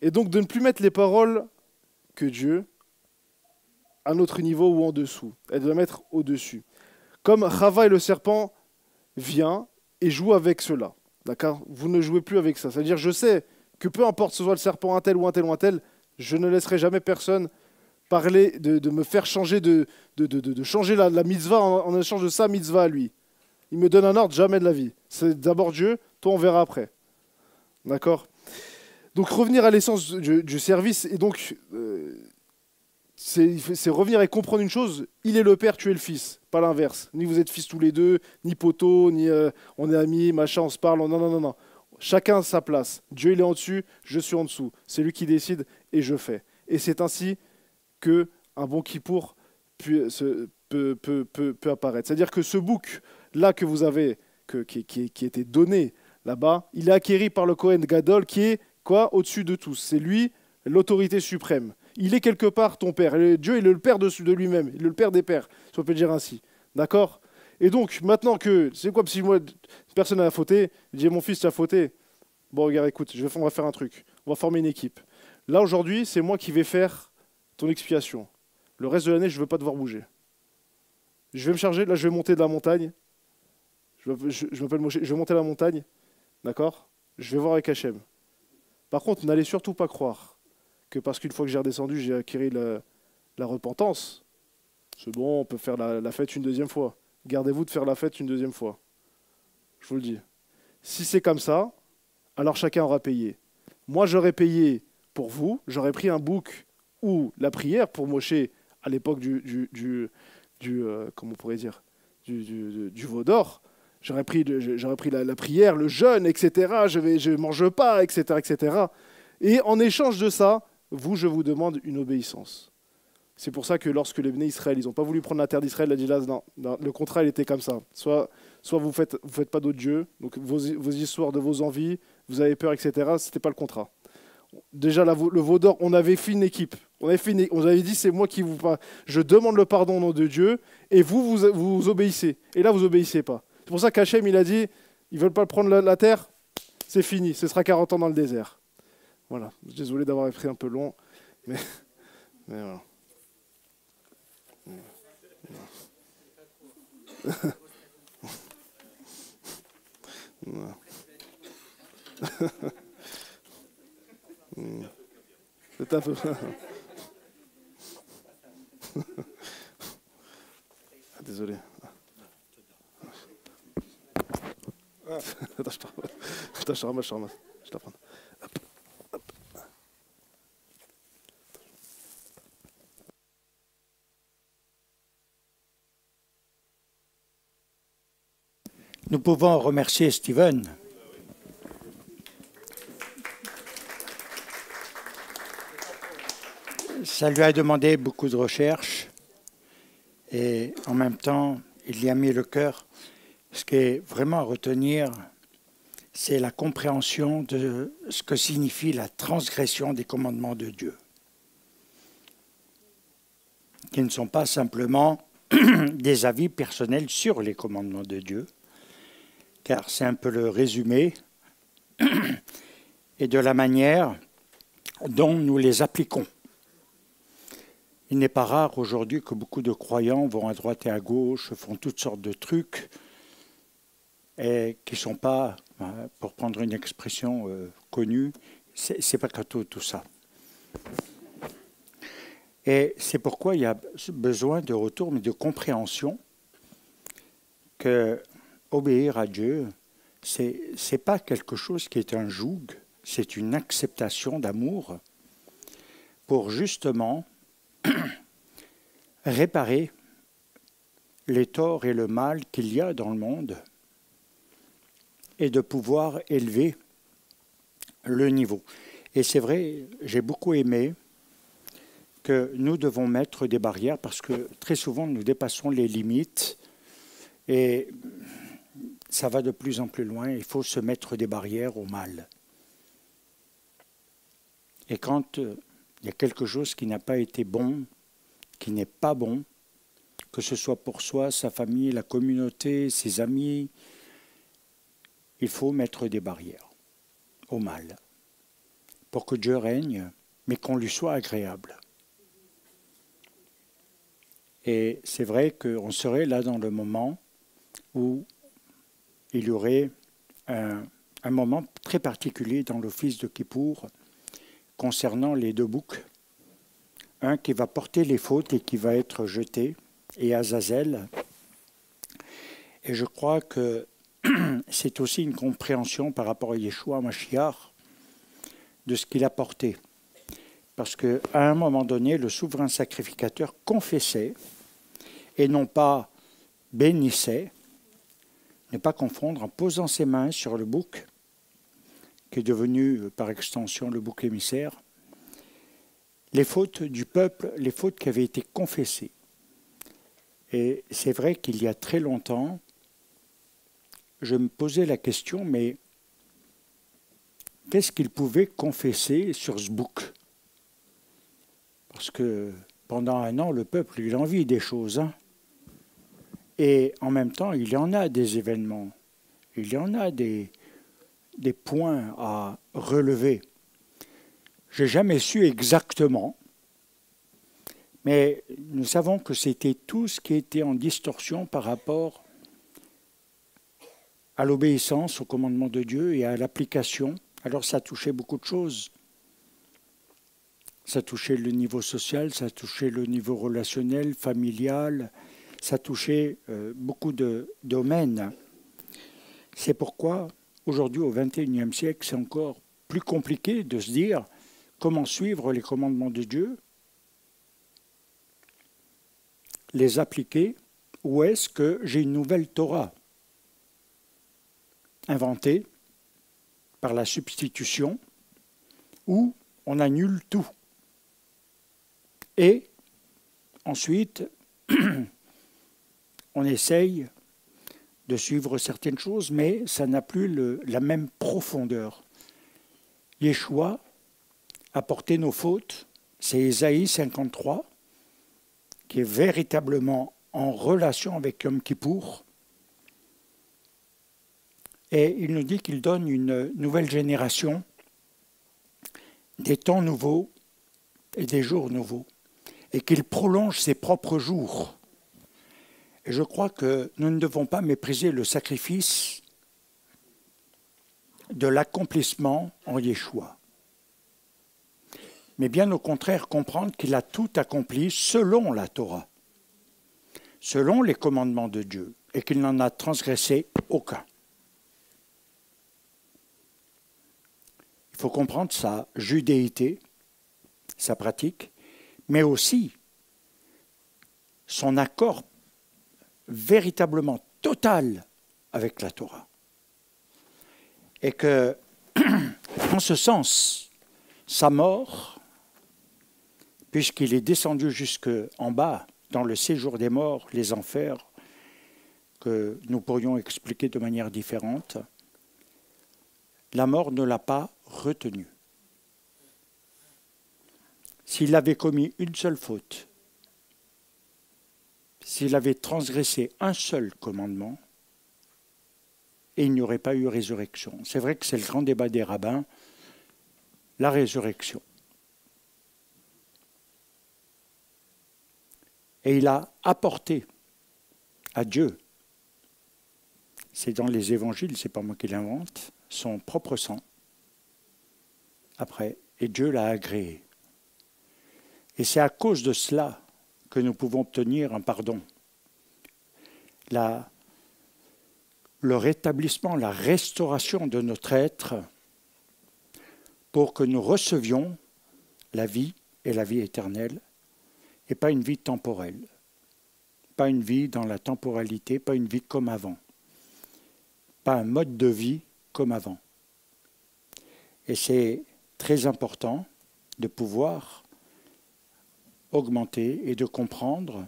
est donc de ne plus mettre les paroles que Dieu à notre niveau ou en dessous. Elle doit mettre au-dessus. Comme Chava et le serpent vient et joue avec cela. D'accord? Vous ne jouez plus avec ça. C'est-à-dire, je sais que peu importe ce soit le serpent un tel ou un tel ou un tel, je ne laisserai jamais personne parler, de me faire changer de changer la mitzvah en échange de sa mitzvah à lui. Il me donne un ordre, jamais de la vie. C'est d'abord Dieu, toi on verra après. D'accord? Donc revenir à l'essence du service, et donc c'est revenir et comprendre une chose, il est le père, tu es le fils, pas l'inverse. Ni vous êtes fils tous les deux, ni poteau, ni on est amis, machin, on se parle, non, non, non, non. Chacun a sa place. Dieu il est en dessus, je suis en dessous. C'est lui qui décide et je fais. Et c'est ainsi que un bon kippour peut apparaître. C'est-à-dire que ce bouc là que vous avez, qui était donné là-bas, il est acquéri par le Kohen Gadol qui est quoi au-dessus de tous. C'est lui l'autorité suprême. Il est quelque part ton père. Et Dieu il est le père de lui-même, il est le père des pères, si on peut dire ainsi. D'accord? Et donc, maintenant que, c'est quoi, si moi, personne n'a fauté, je dis, mon fils, tu as fauté. Bon, regarde, écoute, on va faire un truc. On va former une équipe. Là, aujourd'hui, c'est moi qui vais faire ton expiation. Le reste de l'année, je ne veux pas devoir bouger. Je vais me charger, là, je vais monter de la montagne. Je m'appelle Moshe, je vais monter la montagne. D'accord? Je vais voir avec Hachem. Par contre, n'allez surtout pas croire que parce qu'une fois que j'ai redescendu, j'ai acquis la repentance. C'est bon, on peut faire la fête une deuxième fois. Gardez-vous de faire la fête une deuxième fois. Je vous le dis. Si c'est comme ça, alors chacun aura payé. Moi, j'aurais payé pour vous, j'aurais pris un bouc ou la prière pour Moshe à l'époque comment on pourrait dire, du veau d'or. J'aurais pris la prière, le jeûne, etc. Je ne mange pas, etc., etc. Et en échange de ça, je vous demande une obéissance. C'est pour ça que lorsque les Bnei Israël, ils n'ont pas voulu prendre la terre d'Israël, il a dit là, non, le contrat, il était comme ça. Soit vous faites pas d'autres dieux, donc vos histoires de vos envies, vous avez peur, etc. Ce n'était pas le contrat. Déjà, le veau d'or, on avait fait une équipe. On avait dit, c'est moi qui vous... Je demande le pardon au nom de Dieu, et vous obéissez. Et là, vous obéissez pas. C'est pour ça qu'Hachem, il a dit, ils veulent pas prendre la terre, c'est fini, ce sera 40 ans dans le désert. Voilà, désolé d'avoir pris un peu long, mais voilà. C'est un peu... Désolé. Attends, je te ramasse. Je t'apprends. Nous pouvons remercier Steven. Ça lui a demandé beaucoup de recherche et en même temps, il y a mis le cœur. Ce qui est vraiment à retenir, c'est la compréhension de ce que signifie la transgression des commandements de Dieu, qui ne sont pas simplement des avis personnels sur les commandements de Dieu, car c'est un peu le résumé, et de la manière dont nous les appliquons. Il n'est pas rare aujourd'hui que beaucoup de croyants vont à droite et à gauche, font toutes sortes de trucs, et qui ne sont pas, pour prendre une expression connue, c'est pas cadeau tout ça. Et c'est pourquoi il y a besoin de retour, mais de compréhension, que obéir à Dieu, c'est pas quelque chose qui est un joug, c'est une acceptation d'amour pour justement réparer les torts et le mal qu'il y a dans le monde et de pouvoir élever le niveau. Et c'est vrai, j'ai beaucoup aimé que nous devons mettre des barrières parce que très souvent nous dépassons les limites et ça va de plus en plus loin. Il faut se mettre des barrières au mal. Et quand il y a quelque chose qui n'a pas été bon, qui n'est pas bon, que ce soit pour soi, sa famille, la communauté, ses amis, il faut mettre des barrières au mal pour que Dieu règne, mais qu'on lui soit agréable. Et c'est vrai qu'on serait là dans le moment où il y aurait un moment très particulier dans l'office de Kippour concernant les deux boucs. un qui va porter les fautes et qui va être jeté, et Azazel. Et je crois que c'est aussi une compréhension par rapport à Yeshua Mashiach de ce qu'il a porté. Parce qu'à un moment donné, le souverain sacrificateur confessait et non pas bénissait, ne pas confondre, en posant ses mains sur le bouc, qui est devenu par extension le bouc émissaire, les fautes du peuple, les fautes qui avaient été confessées. Et c'est vrai qu'il y a très longtemps, je me posais la question, mais qu'est-ce qu'il pouvait confesser sur ce bouc? Parce que pendant un an, le peuple, il en vit des choses. Hein. Et en même temps, il y en a des événements, il y en a des points à relever. Je n'ai jamais su exactement, mais nous savons que c'était tout ce qui était en distorsion par rapport à l'obéissance au commandement de Dieu et à l'application. Alors ça touchait beaucoup de choses. Ça touchait le niveau social, ça touchait le niveau relationnel, familial, ça touchait beaucoup de domaines. C'est pourquoi, aujourd'hui, au XXIe siècle, c'est encore plus compliqué de se dire comment suivre les commandements de Dieu, les appliquer, ou est-ce que j'ai une nouvelle Torah inventée par la substitution, où on annule tout. Et ensuite, on essaye de suivre certaines choses, mais ça n'a plus la même profondeur. Yeshua a porté nos fautes, c'est Ésaïe 53, qui est véritablement en relation avec Yom Kippour. Et il nous dit qu'il donne une nouvelle génération, des temps nouveaux et des jours nouveaux, et qu'il prolonge ses propres jours. Et je crois que nous ne devons pas mépriser le sacrifice de l'accomplissement en Yeshua. Mais bien au contraire, comprendre qu'il a tout accompli selon la Torah, selon les commandements de Dieu, et qu'il n'en a transgressé aucun. Il faut comprendre sa judéité, sa pratique, mais aussi son accord véritablement total avec la Torah. Et que, en ce sens, sa mort, puisqu'il est descendu jusqu'en bas, dans le séjour des morts, les enfers, que nous pourrions expliquer de manière différente, la mort ne l'a pas retenu. S'il avait commis une seule faute, s'il avait transgressé un seul commandement, et il n'y aurait pas eu résurrection. C'est vrai que c'est le grand débat des rabbins, la résurrection. Et il a apporté à Dieu, c'est dans les évangiles, c'est pas moi qui l'invente, son propre sang, après, et Dieu l'a agréé. Et c'est à cause de cela que nous pouvons obtenir un pardon. Le rétablissement, la restauration de notre être pour que nous recevions la vie et la vie éternelle et pas une vie temporelle, pas une vie dans la temporalité, pas une vie comme avant, pas un mode de vie comme avant. Et c'est très important de pouvoir augmenter et de comprendre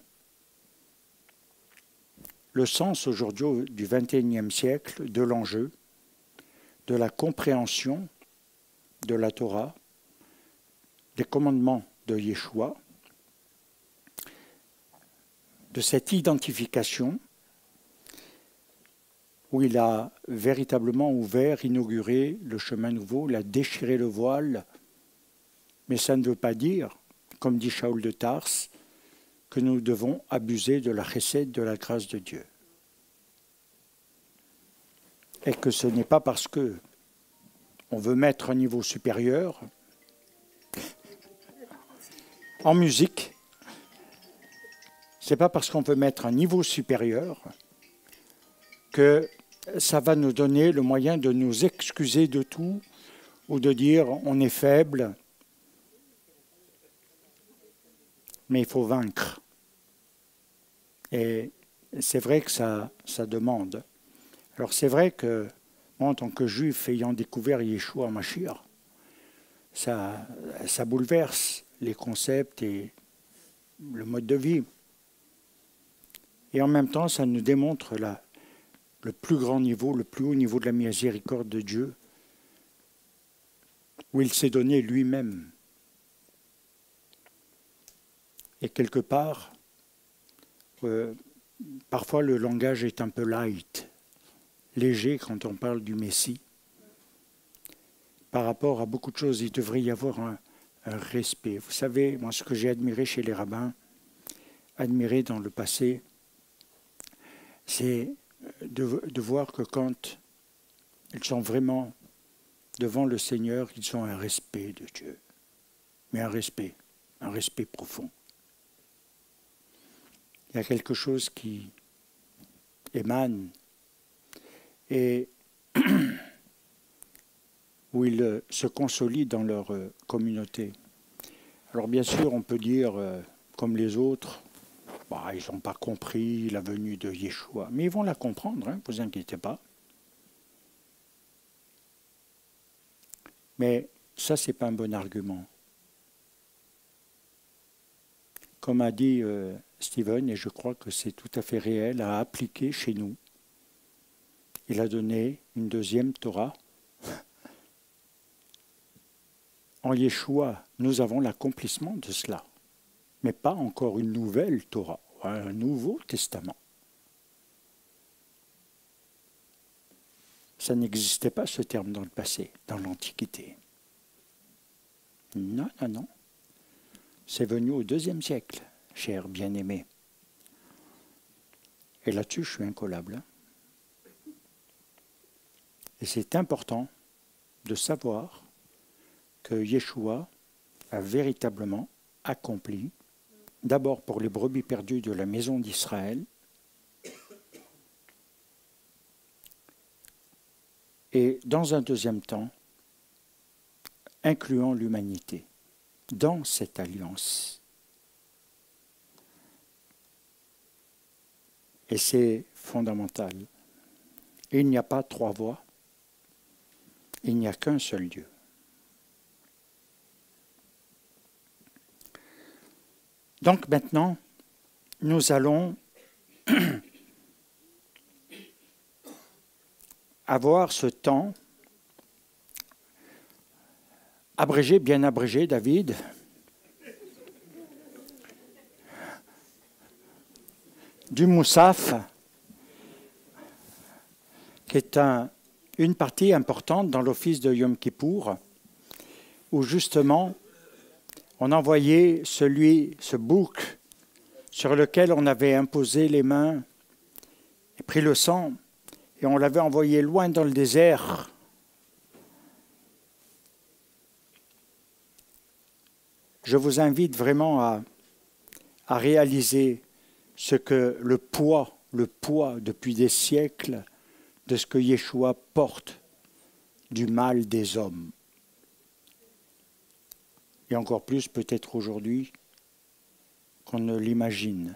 le sens aujourd'hui du XXIe siècle de l'enjeu, de la compréhension de la Torah, des commandements de Yeshua, de cette identification où il a véritablement ouvert, inauguré le chemin nouveau, il a déchiré le voile, mais ça ne veut pas dire, comme dit Shaul de Tars, que nous devons abuser de la chesed, de la grâce de Dieu. Et que ce n'est pas parce que on veut mettre un niveau supérieur En musique, c'est pas parce qu'on veut mettre un niveau supérieur que ça va nous donner le moyen de nous excuser de tout ou de dire on est faible, mais il faut vaincre. Et c'est vrai que ça demande. Alors c'est vrai que moi, en tant que juif ayant découvert Yeshua Mashiach, ça bouleverse les concepts et le mode de vie. Et en même temps, ça nous démontre le plus grand niveau, le plus haut niveau de la miséricorde de Dieu, où il s'est donné lui-même. Et quelque part, parfois le langage est un peu light, léger quand on parle du Messie. Par rapport à beaucoup de choses, il devrait y avoir un respect. Vous savez, moi, ce que j'ai admiré chez les rabbins, admiré dans le passé, c'est de voir que quand ils sont vraiment devant le Seigneur, ils ont un respect de Dieu. Mais un respect profond. Il y a quelque chose qui émane et où ils se consolident dans leur communauté. Alors bien sûr, on peut dire, comme les autres, ils n'ont pas compris la venue de Yeshua. Mais ils vont la comprendre, ne vous inquiétez pas. Mais ça, ce n'est pas un bon argument. Comme a dit Stephen, et je crois que c'est tout à fait réel, à appliquer chez nous. Il a donné une deuxième Torah. En Yeshua, nous avons l'accomplissement de cela, mais pas encore une nouvelle Torah, un nouveau testament. Ça n'existait pas ce terme dans le passé, dans l'Antiquité. Non. C'est venu au IIe siècle, cher bien-aimé. Et là-dessus, je suis incollable. Et c'est important de savoir que Yeshua a véritablement accompli, d'abord pour les brebis perdues de la maison d'Israël, et dans un deuxième temps, incluant l'humanité dans cette alliance. Et c'est fondamental. Il n'y a pas trois voies, il n'y a qu'un seul Dieu. Donc maintenant, nous allons avoir ce temps abrégé, bien abrégé, David, du Moussaf, qui est une partie importante dans l'office de Yom Kippour, où justement on envoyait ce bouc sur lequel on avait imposé les mains et pris le sang, et on l'avait envoyé loin dans le désert. Je vous invite vraiment à réaliser ce que le poids depuis des siècles de ce que Yeshua porte du mal des hommes. Et encore plus peut-être aujourd'hui qu'on ne l'imagine.